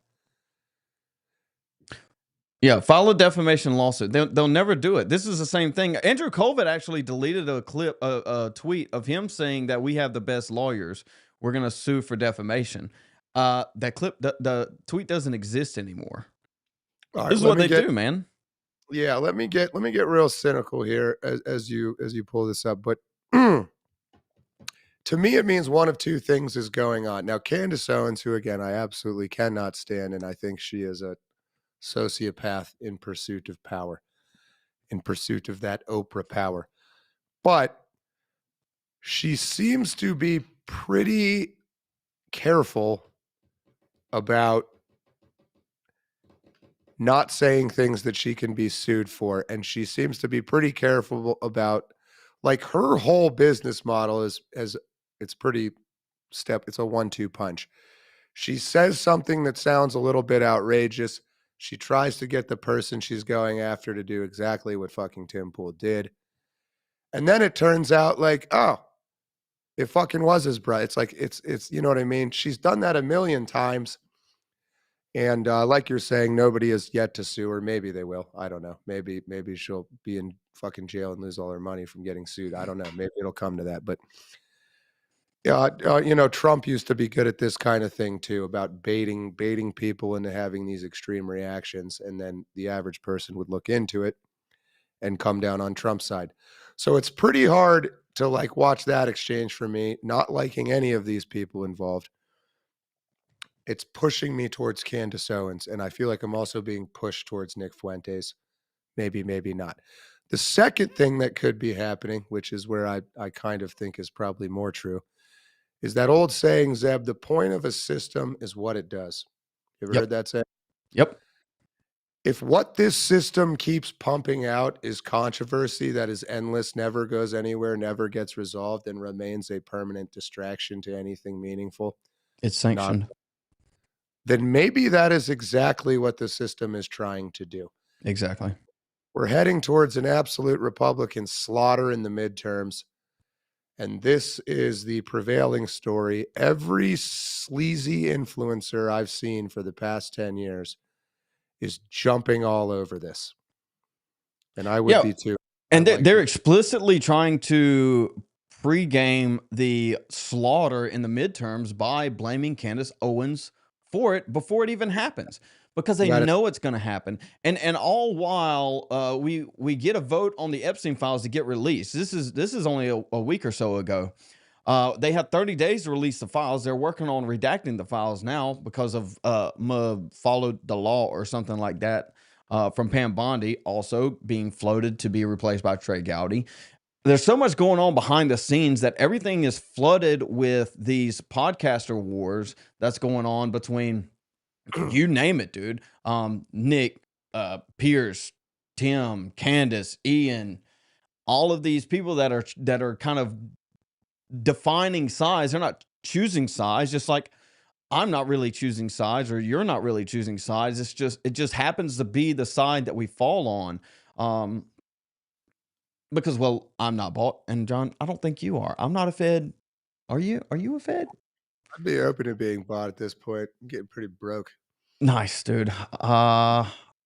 Yeah, file a defamation lawsuit. They'll never do it. This is the same thing. Andrew Colvett actually deleted a tweet of him saying that we have the best lawyers. We're going to sue for defamation. That clip, the tweet doesn't exist anymore. Right, this is what they do, man. Yeah, let me get real cynical here as you pull this up. But to me, it means one of two things is going on. Now, Candace Owens, who again I absolutely cannot stand, and I think she is a sociopath in pursuit of power, in pursuit of that Oprah power. But she seems to be pretty careful about not saying things that she can be sued for. And she seems to be pretty careful about, like, her whole business model is it's pretty it's a 1-2 punch. She says something that sounds a little bit outrageous, She tries to get the person she's going after to do exactly what fucking Tim Pool did. And then it turns out like, oh, it fucking was his brother. It's like, it's, you know what I mean? She's done that a million times. And like you're saying, nobody has yet to sue her. Maybe they will. I don't know. Maybe she'll be in fucking jail and lose all her money from getting sued. I don't know. Maybe it'll come to that. But you know, Trump used to be good at this kind of thing too, about baiting people into having these extreme reactions, and then the average person would look into it and come down on Trump's side. So it's pretty hard to like watch that exchange for me, not liking any of these people involved. It's pushing me towards Candace Owens, and I feel like I'm also being pushed towards Nick Fuentes. Maybe not. The second thing that could be happening, which is where I kind of think is probably more true, is that old saying, Zeb, the point of a system is what it does. You ever heard that saying? Yep. If what this system keeps pumping out is controversy that is endless, never goes anywhere, never gets resolved, and remains a permanent distraction to anything meaningful, It's sanctioned. then maybe that is exactly what the system is trying to do. Exactly. We're heading towards an absolute Republican slaughter in the midterms. And this is the prevailing story. Every sleazy influencer I've seen for the past 10 years is jumping all over this. And I would be too. And they're explicitly trying to pregame the slaughter in the midterms by blaming Candace Owens for it before it even happens, because they know it's going to happen. And all while we get a vote on the Epstein files to get released. This is only a week or so ago. They had 30 days to release the files. They're working on redacting the files now because of followed the law or something like that from Pam Bondi also being floated to be replaced by Trey Gowdy. There's so much going on behind the scenes that everything is flooded with these podcaster wars that's going on between you name it, dude. Nick, Pierce, Tim, Candace, Ian, all of these people that are kind of defining sides. They're not choosing sides, just like I'm not really choosing sides or you're not really choosing sides. It just happens to be the side that we fall on. Because, well, I'm not bought, and John, I don't think you are. I'm not a Fed. Are you? Are you a Fed? I'd be open to being bought at this point. I'm getting pretty broke. Nice, dude.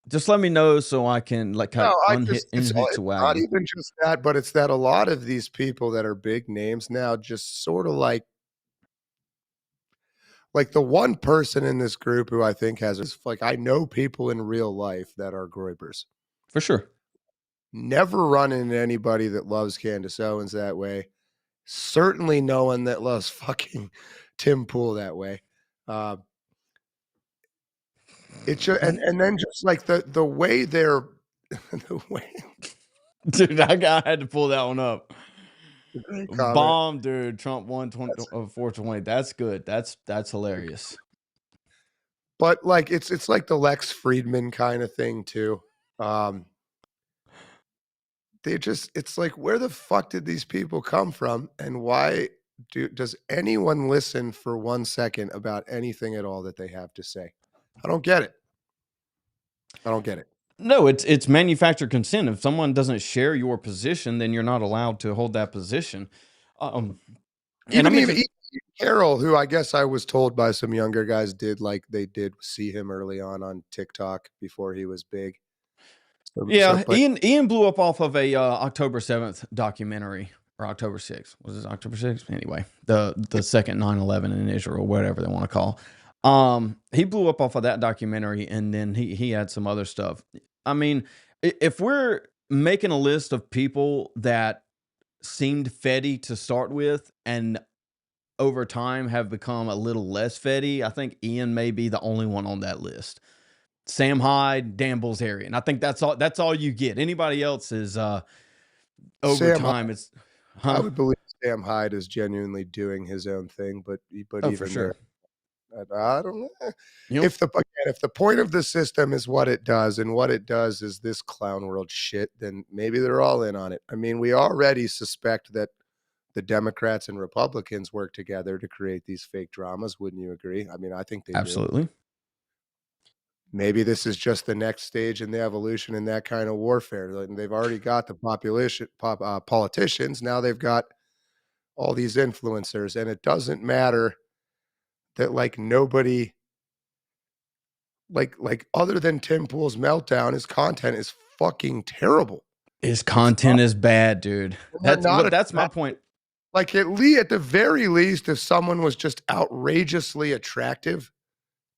Just let me know so I can like unhitch a wagon. Not even just that, but it's that a lot of these people that are big names now just sort of like the one person in this group who I think has like, I know people in real life that are Groypers. For sure. Never run into anybody that loves Candace Owens that way. Certainly no one that loves fucking Tim Pool that way. It's just, and then just like the way they're the way. Dude, I had to pull that one up. Bomb, dude. Trump won 420. That's good. That's hilarious. But like it's like the Lex Friedman kind of thing too. It's like, where the fuck did these people come from, and why does anyone listen for 1 second about anything at all that they have to say? I don't get it. No, it's manufactured consent. If someone doesn't share your position, then you're not allowed to hold that position. Even Carol, who I guess I was told by some younger guys did see him early on TikTok before he was big. Ian blew up off of a October 7th documentary, or October 6th. Was it October 6th? Anyway, the second 9/11 in Israel, whatever they want to call. He blew up off of that documentary, and then he had some other stuff. I mean, if we're making a list of people that seemed feddy to start with and over time have become a little less feddy, I think Ian may be the only one on that list. Sam Hyde, Dan Bilzerian. I think that's all you get. Anybody else is over time. It's I would believe Sam Hyde is genuinely doing his own thing, but even for sure. I don't know. If the point of the system is what it does, and what it does is this clown world shit, then maybe they're all in on it. I mean, we already suspect that the Democrats and Republicans work together to create these fake dramas. Wouldn't you agree? I mean, I think they absolutely. do. maybe this is just the next stage in the evolution in that kind of warfare. They've already got the politicians. Now they've got all these influencers, and it doesn't matter that like nobody, like other than Tim Pool's meltdown, his content is fucking terrible. His content is bad, dude. That's my point. Like at the very least, if someone was just outrageously attractive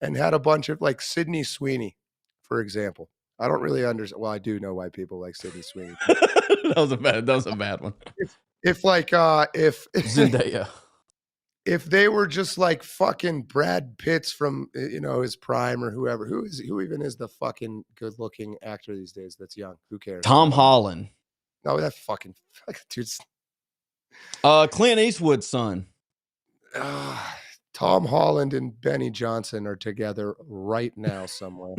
and had a bunch of like Sydney Sweeney, for example. I don't really understand. Well, I do know why people like Sydney Sweeney. that was a bad one. If Zendaya, if they were just like fucking Brad Pitts from his prime or whoever, who even is the fucking good looking actor these days that's young? Who cares? Tom Holland. No, that fucking dude's. Clint Eastwood's son. Tom Holland and Benny Johnson are together right now somewhere.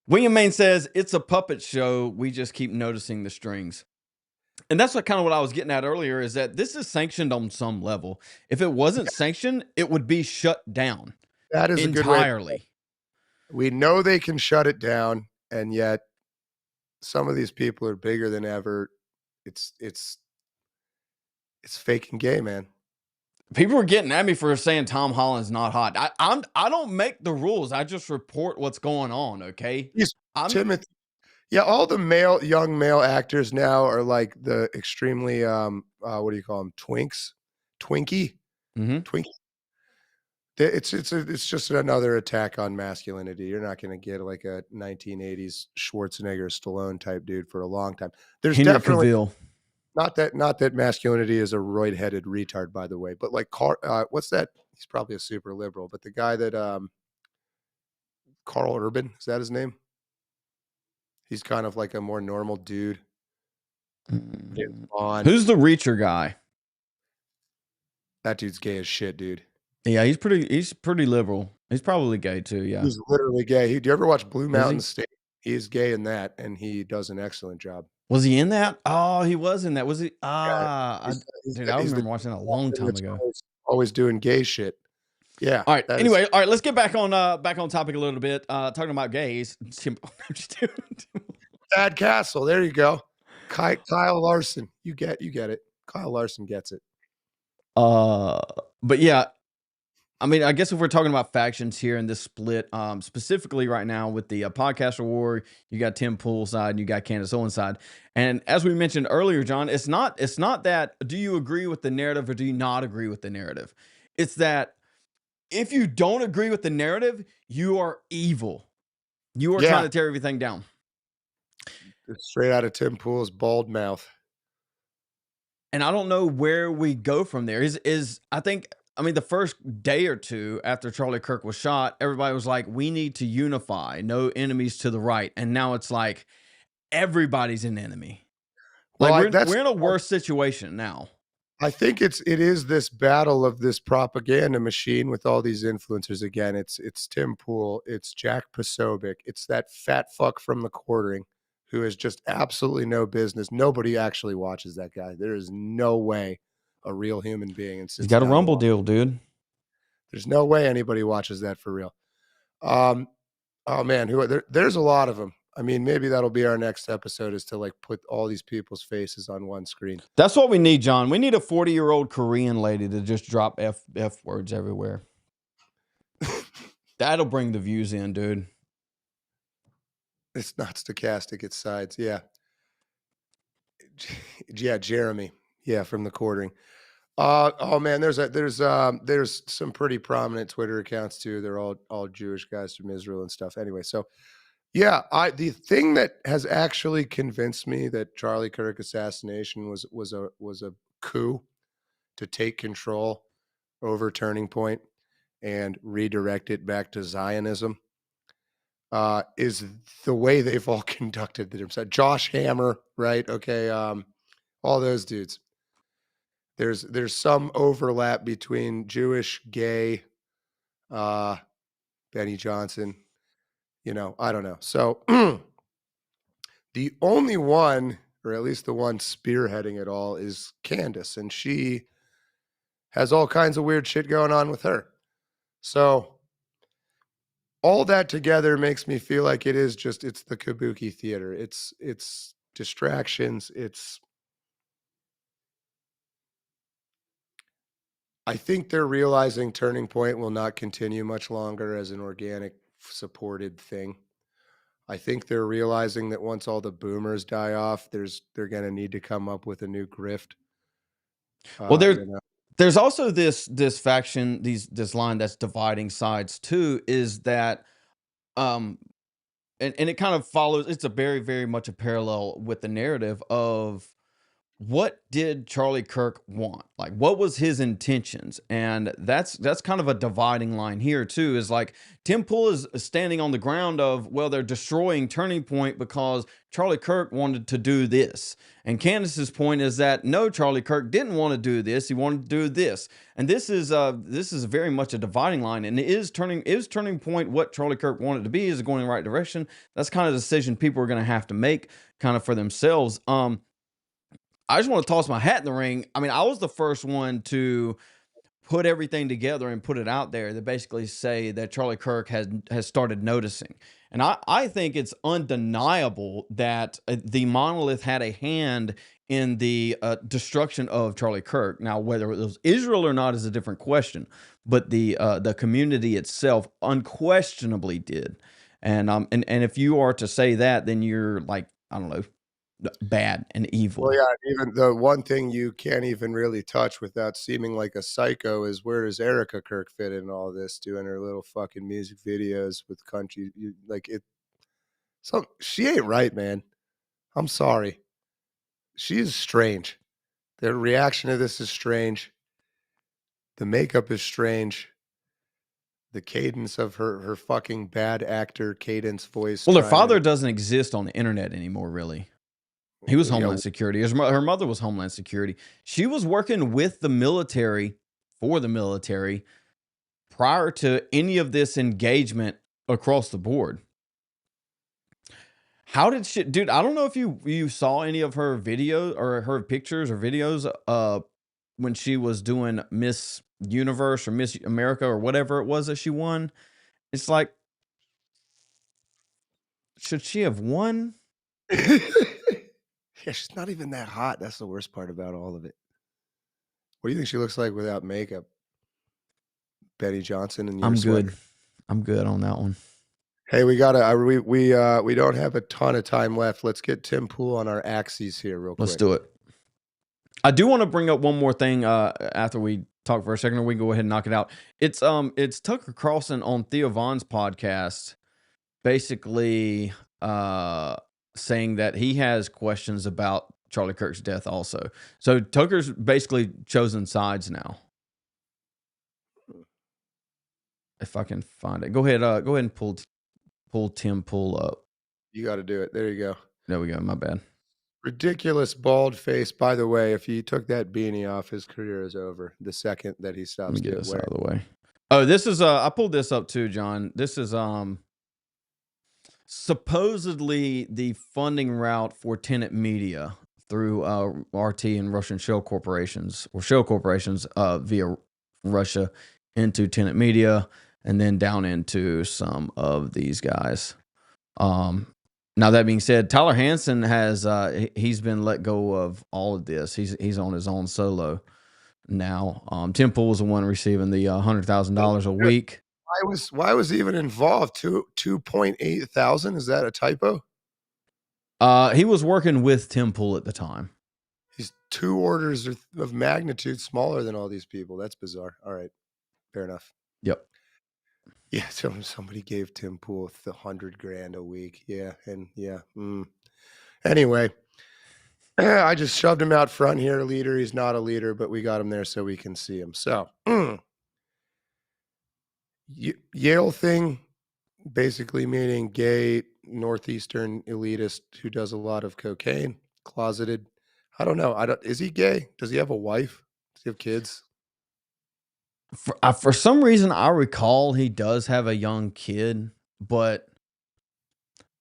William Main says it's a puppet show. We just keep noticing the strings. And that's what I was getting at earlier, is that this is sanctioned on some level. If it wasn't sanctioned, it would be shut down. That is entirely. A good way. We know they can shut it down, and yet some of these people are bigger than ever. It's fake and gay, man. People are getting at me for saying Tom Holland's not hot. I don't make the rules. I just report what's going on. Okay. Timothy. Yeah, all the young male actors now are like the extremely what do you call them? Twinkie. It's just another attack on masculinity. You're not going to get like a 1980s Schwarzenegger Stallone type dude for a long time. There's Henry definitely Cavill. Not that masculinity is a roid-headed retard, by the way, but like what's that? He's probably a super liberal, but the guy that Carl Urban, is that his name? He's kind of like a more normal dude. Who's the Reacher guy? That dude's gay as shit, dude. Yeah, he's pretty liberal. He's probably gay too. Yeah, he's literally gay. Do you ever watch Blue Mountain State? He's gay in that, and he does an excellent job. Was he in that? Oh, he was in that. Was he? I remember watching that a long time ago. Always doing gay shit. Yeah. All right. Anyway, all right. Let's get back on topic a little bit. Talking about gays. Thad Castle. There you go. Kyle Larson. You get it. Kyle Larson gets it. But yeah, I mean, I guess if we're talking about factions here in this split, specifically right now with the podcaster war, you got Tim Pool's side and you got Candace Owens' side. And as we mentioned earlier, John, it's not that do you agree with the narrative or do you not agree with the narrative? It's that if you don't agree with the narrative, you are evil. You are trying to tear everything down. It's straight out of Tim Pool's bald mouth. And I don't know where we go from there. I mean, the first day or two after Charlie Kirk was shot, everybody was like, we need to unify, no enemies to the right. And now it's like everybody's an enemy. Like we're in a worse situation now. I think it is this battle of this propaganda machine with all these influencers again. It's Tim Pool, it's Jack Posobiec, it's that fat fuck from The Quartering who has just absolutely no business. Nobody actually watches that guy. There is no way a real human being. He's got a Rumble deal, dude. There's no way anybody watches that for real. Oh man, there's a lot of them. I mean, maybe that'll be our next episode, is to like put all these people's faces on one screen. That's what we need, John. We need a 40-year-old Korean lady to just drop F words everywhere. That'll bring the views in, dude. It's not stochastic, it's sides. Yeah. Yeah, Jeremy. Yeah, from The Quartering. Oh man, there's some pretty prominent Twitter accounts too. They're all Jewish guys from Israel and stuff. Anyway, so yeah, the thing that has actually convinced me that Charlie Kirk assassination was a coup to take control over Turning Point and redirect it back to Zionism is the way they've all conducted themselves. Josh Hammer, right? Okay, all those dudes. There's some overlap between Jewish, gay, Benny Johnson. I don't know. So the only one, or at least the one spearheading it all, is Candace, and she has all kinds of weird shit going on with her. So all that together makes me feel like it's the kabuki theater. It's distractions. I think they're realizing Turning Point will not continue much longer as an organic supported thing. I think they're realizing that once all the boomers die off, they're going to need to come up with a new grift. Well, there's also this faction, this line that's dividing sides too, is that and it kind of follows, it's a very, very much a parallel with the narrative of what did Charlie Kirk want? Like, what was his intentions? And that's kind of a dividing line here too, is like Tim Pool is standing on the ground of, well, they're destroying Turning Point because Charlie Kirk wanted to do this. And Candace's point is that no, Charlie Kirk didn't want to do this. He wanted to do this. And this is very much a dividing line. And is Turning Point what Charlie Kirk wanted to be? Is it going in the right direction? That's kind of the decision people are going to have to make kind of for themselves. I just want to toss my hat in the ring. I mean, I was the first one to put everything together and put it out there that basically say that Charlie Kirk has started noticing. And I think it's undeniable that the monolith had a hand in the destruction of Charlie Kirk. Now, whether it was Israel or not is a different question, but the community itself unquestionably did. And if you are to say that, then you're like, I don't know, bad and evil. Well, yeah, even the one thing you can't even really touch without seeming like a psycho is where does Erica Kirk fit in all this, doing her little fucking music videos with country, so she ain't right, man. I'm sorry. She is strange. The reaction to this is strange. The makeup is strange. The cadence of her fucking bad actor cadence voice. Well, her father doesn't exist on the internet anymore, really. He was Homeland Security. Her mother was Homeland Security. She was working with the military, for the military, prior to any of this engagement across the board. How did she, dude? I don't know if you saw any of her videos or her pictures or videos when she was doing Miss Universe or Miss America or whatever it was that she won. It's like, should she have won? Yeah, she's not even that hot. That's the worst part about all of it. What do you think she looks like without makeup? Betty Johnson and I'm good. I'm good on that one. Hey, we don't have a ton of time left. Let's get Tim Pool on our axes here real quick. Let's do it. I do want to bring up one more thing after we talk for a second, or we can go ahead and knock it out. It's Tucker Carlson on Theo Von's podcast, basically saying that he has questions about Charlie Kirk's death also. So Tucker's basically chosen sides now. If I can find it. Go ahead and pull Tim Pool up. You got to do it. There you go. There we go. My bad. Ridiculous bald face. By the way, if he took that beanie off, his career is over the second that he stops. Let me get this out of the way. Oh, this is I pulled this up too, John. This is supposedly the funding route for Tenet Media through RT and Russian shell corporations via Russia into Tenet Media and then down into some of these guys. Now that being said, Tyler Hansen has he's been let go of all of this. He's on his own solo now. Tim Pool was the one receiving the $100,000 a week. Why was he even involved? 2.8 thousand? Is that a typo? He was working with Tim Pool at the time. He's 2 orders of magnitude smaller than all these people. That's bizarre. All right, fair enough. Yep. Yeah, somebody gave Tim Pool $100,000 a week. Yeah, and yeah. Anyway, I just shoved him out front here. Leader, he's not a leader, but we got him there so we can see him. So. Yale thing, basically meaning gay northeastern elitist who does a lot of cocaine, closeted. I don't know. Is he gay? Does he have a wife? Does he have kids? For some reason, I recall he does have a young kid, but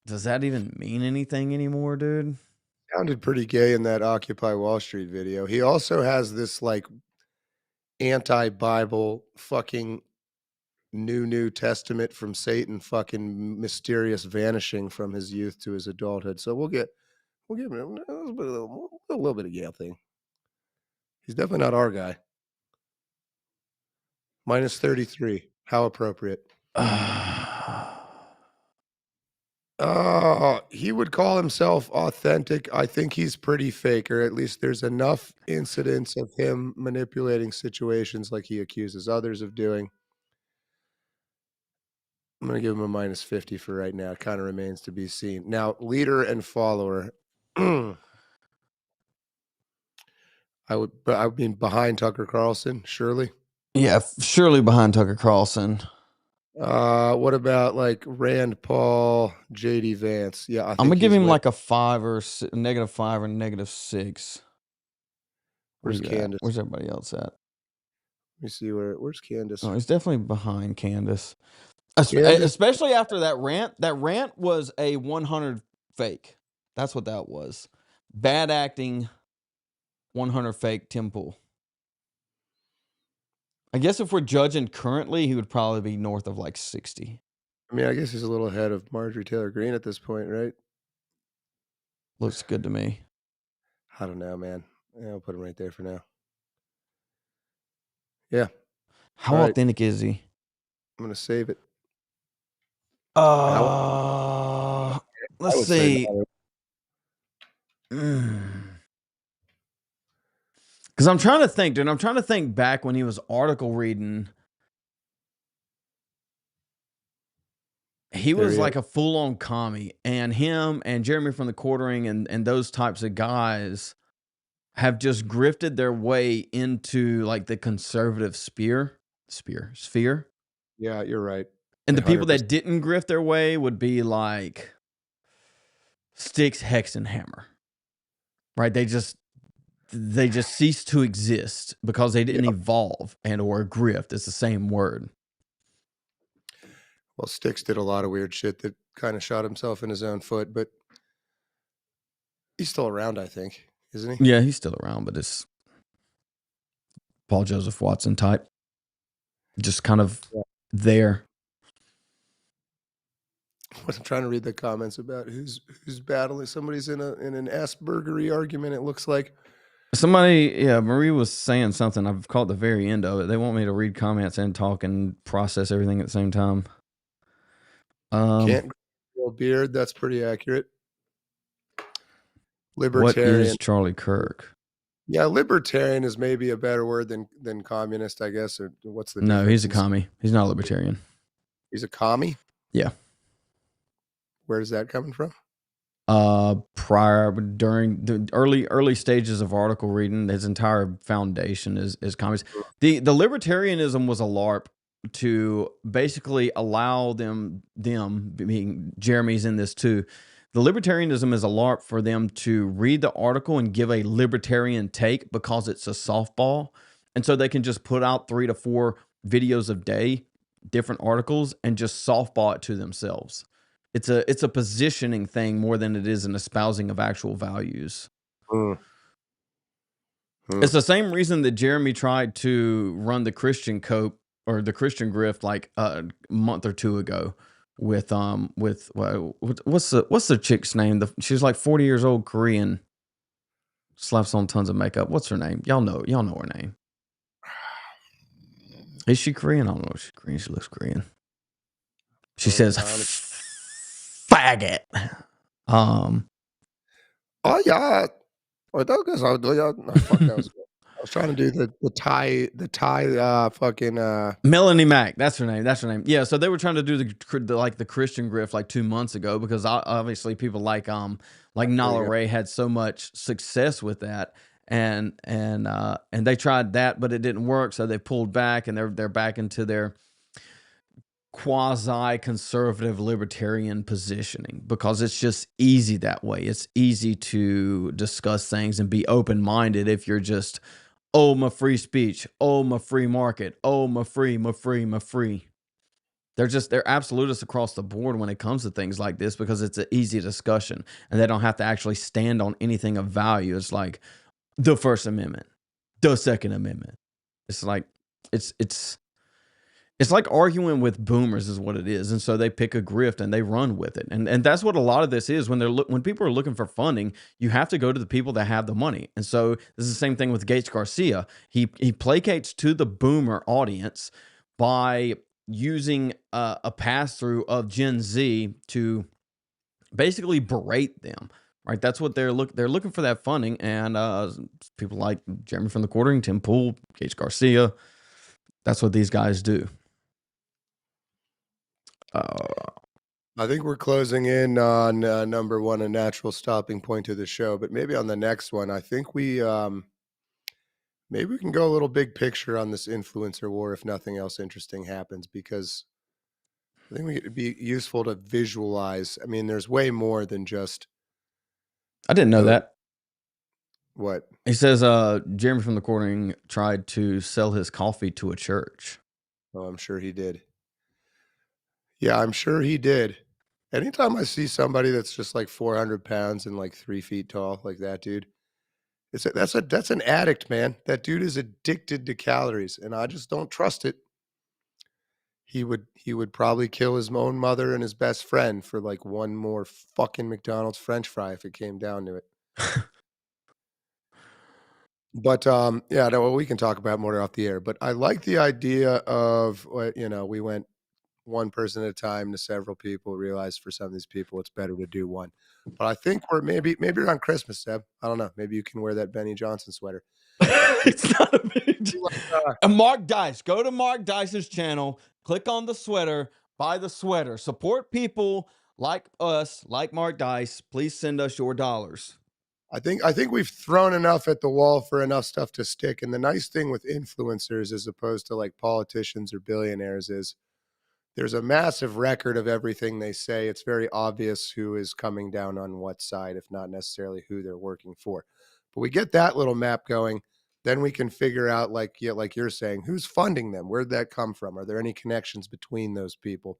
does that even mean anything anymore, dude? Sounded pretty gay in that Occupy Wall Street video. He also has this like anti-Bible fucking New Testament from Satan fucking mysterious vanishing from his youth to his adulthood. So we'll give him a little bit of Yale thing. He's definitely not our guy. Minus 33. How appropriate. He would call himself authentic. I think he's pretty fake, or at least there's enough incidents of him manipulating situations like he accuses others of doing. I'm going to give him a minus 50 for right now. It kind of remains to be seen. Now, leader and follower. I mean, behind Tucker Carlson, surely. Yeah, surely behind Tucker Carlson. What about like Rand Paul, JD Vance? Yeah, I think I'm gonna give him way- like a 5 or -5 or -6. Where's Candace? Where's everybody else at? Let me see where's Candace? Oh, he's definitely behind Candace. Candace? Especially after that rant. That rant was a 100 fake. That's what that was. Bad acting, 100 fake Tim Pool. I guess if we're judging currently, he would probably be north of like 60. I mean, I guess he's a little ahead of Marjorie Taylor Greene at this point, right? Looks good to me. I don't know, man. Yeah, I'll put him right there for now. Yeah. How All right. authentic is he? I'm gonna save it. Let's see. Because I'm trying to think, dude. I'm trying to think back when he was article reading. He was like a full-on commie, and him and Jeremy from the Quartering and those types of guys have just grifted their way into like the conservative sphere. Yeah, you're right. And the people 100%. that didn't grift their way would be like Styx, Hex, and Hammer. Right? They just ceased to exist because they didn't evolve and or grift. It's the same word. Well, Styx did a lot of weird shit that kind of shot himself in his own foot, but he's still around, I think, isn't he? Yeah, he's still around, but it's Paul Joseph Watson type. Just kind of there. I'm trying to read the comments about who's battling. Somebody's in an Aspergery argument, it looks like. Somebody, Marie was saying something. I've caught the very end of it. They want me to read comments and talk and process everything at the same time. Can't grow a beard. That's pretty accurate. What Libertarian. is Charlie Kirk? Yeah, libertarian is maybe a better word than communist, I guess. Or what's the No, difference? he's a commie. He's not a libertarian. He's a commie? Yeah. Where's that coming from? During the early stages of article reading, his entire foundation is communist. The libertarianism was a LARP to basically allow them being Jeremy's in this too. The libertarianism is a LARP for them to read the article and give a libertarian take because it's a softball. And so they can just put out 3 to 4 videos a day, different articles, and just softball it to themselves. It's a positioning thing more than it is an espousing of actual values. It's the same reason that Jeremy tried to run the Christian cope or the Christian grift like a month or 2 ago with what's the chick's name? She's like 40 years old, Korean, slaps on tons of makeup. What's her name? Y'all know her name. Is she Korean? I don't know if she's Korean. She looks Korean. She says faggot. Oh yeah. I was trying to do the Thai fucking Melanie Mack. That's her name. Yeah. So they were trying to do the Christian grift like 2 months ago because obviously people like Nala Ray had so much success with that, and they tried that, but it didn't work. So they pulled back and they're back into their quasi-conservative libertarian positioning because it's just easy that way. It's easy to discuss things and be open-minded if you're just, oh, my free speech, oh, my free market, oh, my free. They're absolutists across the board when it comes to things like this because it's an easy discussion and they don't have to actually stand on anything of value. It's like the First Amendment, the Second Amendment. It's like, it's It's like arguing with boomers is what it is, and so they pick a grift and they run with it, and that's what a lot of this is. When people are looking for funding, you have to go to the people that have the money, and so this is the same thing with Gates Garcia. He placates to the boomer audience by using a pass through of Gen Z to basically berate them. Right, that's what they're looking for, that funding, and people like Jeremy from the Quartering, Tim Pool, Gates Garcia. That's what these guys do. I think we're closing in on number one, a natural stopping point to the show, but maybe on the next one, I think we maybe we can go a little big picture on this influencer war if nothing else interesting happens, because I think it'd be useful to visualize. I mean, there's way more than just. I didn't know that. What? He says Jeremy from the Quartering tried to sell his coffee to a church. Oh, I'm sure he did. Yeah, I'm sure he did. Anytime I see somebody that's just like 400 pounds and like 3 feet tall, like that dude, that's an addict, man. That dude is addicted to calories, and I just don't trust it. He would probably kill his own mother and his best friend for like one more fucking McDonald's French fry if it came down to it. But yeah, no, we can talk about more off the air. But I like the idea of we went one person at a time to several people. Realized for some of these people, it's better to do one. But I think we're maybe around Christmas, Seb. I don't know. Maybe you can wear that Benny Johnson sweater. It's not a big Mark Dice. Go to Mark Dice's channel. Click on the sweater. Buy the sweater. Support people like us, like Mark Dice. Please send us your dollars. I think we've thrown enough at the wall for enough stuff to stick. And the nice thing with influencers, as opposed to like politicians or billionaires, is there's a massive record of everything they say. It's very obvious who is coming down on what side, if not necessarily who they're working for. But we get that little map going, then we can figure out, like you're saying, who's funding them? Where'd that come from? Are there any connections between those people?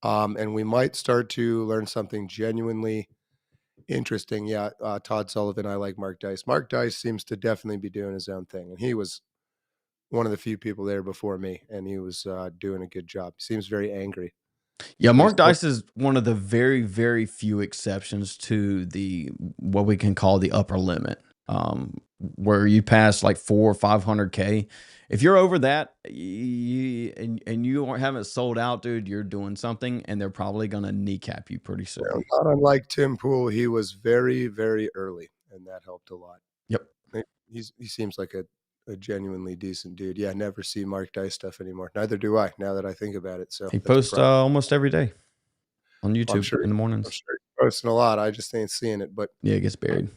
And we might start to learn something genuinely interesting. Yeah, Todd Sullivan, I like Mark Dice. Mark Dice seems to definitely be doing his own thing, and he was one of the few people there before me, and he was doing a good job. He seems very angry. Yeah, Mark Dice is one of the very, very few exceptions to what we can call the upper limit, where you pass like 400 or 500K. If you're over that and you haven't sold out, dude, you're doing something, and they're probably going to kneecap you pretty soon. Well, not unlike Tim Pool, he was very, very early, and that helped a lot. Yep. He seems like a genuinely decent dude. Yeah, I never see Mark Dice stuff anymore. Neither do I, now that I think about it. So he posts almost every day on YouTube in the mornings. I'm sure he's posting a lot. I just ain't seeing it. But yeah, it gets buried.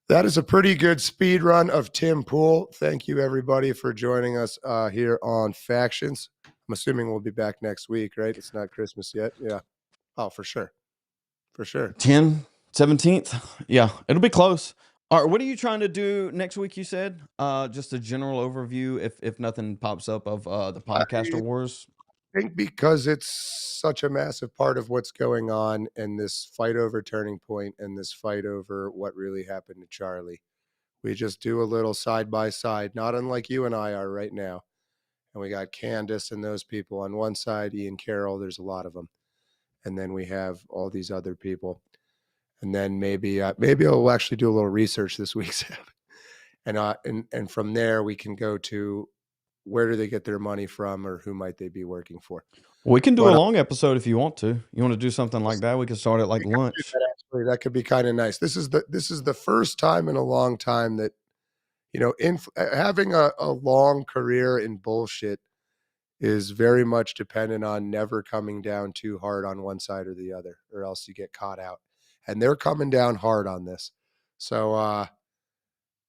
That is a pretty good speed run of Tim Pool. Thank you, everybody, for joining us here on Factions. I'm assuming we'll be back next week, right? It's not Christmas yet. Yeah. Oh, for sure. For sure. 17th. Yeah, it'll be close. All right, what are you trying to do next week, you said? Just a general overview, if nothing pops up, of the podcaster wars? I think because it's such a massive part of what's going on, and this fight over Turning Point and this fight over what really happened to Charlie, we just do a little side by side, not unlike you and I are right now. And we got Candace and those people on one side, Ian Carroll, there's a lot of them. And then we have all these other people. And then maybe I'll actually do a little research this week, Sam. And from there we can go to where do they get their money from, or who might they be working for. We can do a long episode if you want to. You want to do something like that? We can start at like lunch. That could be kind of nice. This is the first time in a long time that, having a long career in bullshit is very much dependent on never coming down too hard on one side or the other, or else you get caught out. And they're coming down hard on this. So,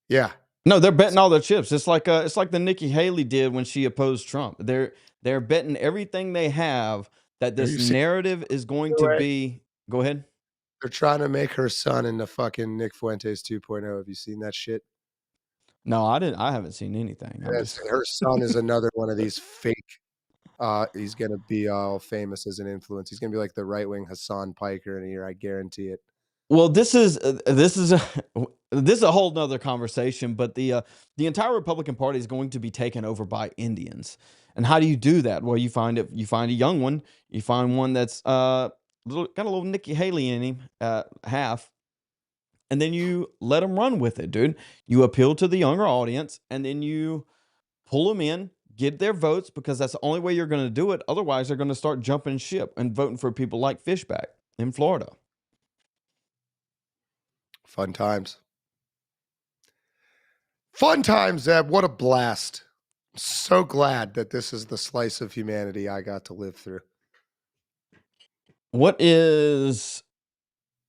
yeah. No, they're betting all their chips. It's like the Nikki Haley did when she opposed Trump. They're betting everything they have that this narrative is going to be. Go ahead. They're trying to make her son into fucking Nick Fuentes 2.0. Have you seen that shit? No, I didn't. I haven't seen anything. Her son is another one of these fake. He's gonna be all famous as an influence. He's gonna be like the right wing Hassan Piker in a year. I guarantee it. Well, this is this is a whole nother conversation, but the entire Republican Party is going to be taken over by Indians. And how do you do that? Well, you find a young one, you find one that's got a little Nikki Haley in him, half, and then you let them run with it, dude. You appeal to the younger audience, and then you pull them in, get their votes, because that's the only way you're going to do it. Otherwise, they're going to start jumping ship and voting for people like Fishback in Florida. Fun times. Fun times, Zeb. What a blast. So glad that this is the slice of humanity I got to live through. What is...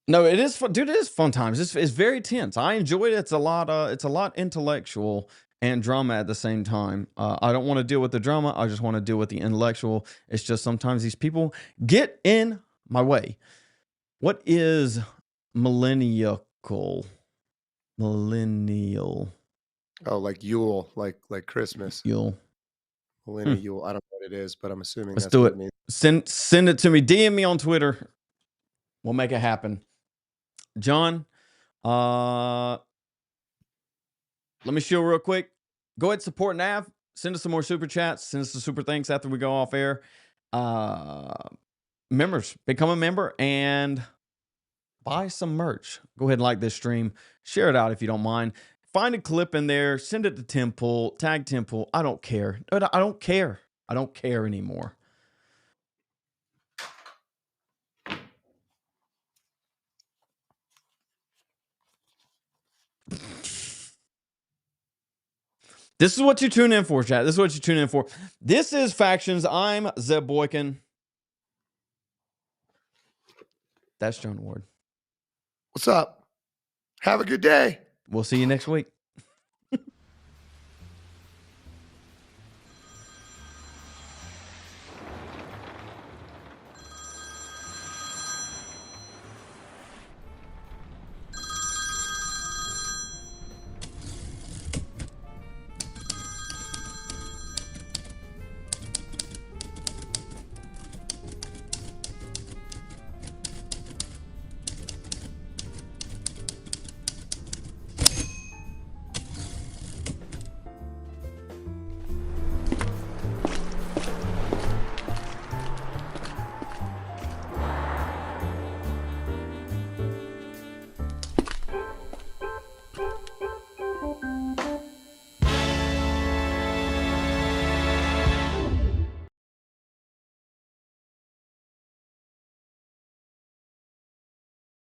No, it is fun, dude. It is fun times. It's very tense. I enjoy it. It's a lot intellectual and drama at the same time. I don't want to deal with the drama. I just want to deal with the intellectual. It's just sometimes these people get in my way. What is millennial? Millennial. Oh, like Yule, like Christmas. Yule. Millennial Yule. I don't know what it is, but I'm assuming Let's that's do what it. it means. Send it to me. DM me on Twitter. We'll make it happen. John, let me show real quick. Go ahead, support Nav. Send us some more super chats. Send us the super thanks after we go off air. Members, become a member and buy some merch. Go ahead and like this stream. Share it out if you don't mind. Find a clip in there. Send it to Temple. Tag Temple. I don't care. I don't care. I don't care anymore. This is what you tune in for, chat. This is what you tune in for. This is Factions. I'm ZebBoykin. That's John Ward. What's up? Have a good day. We'll see you next week.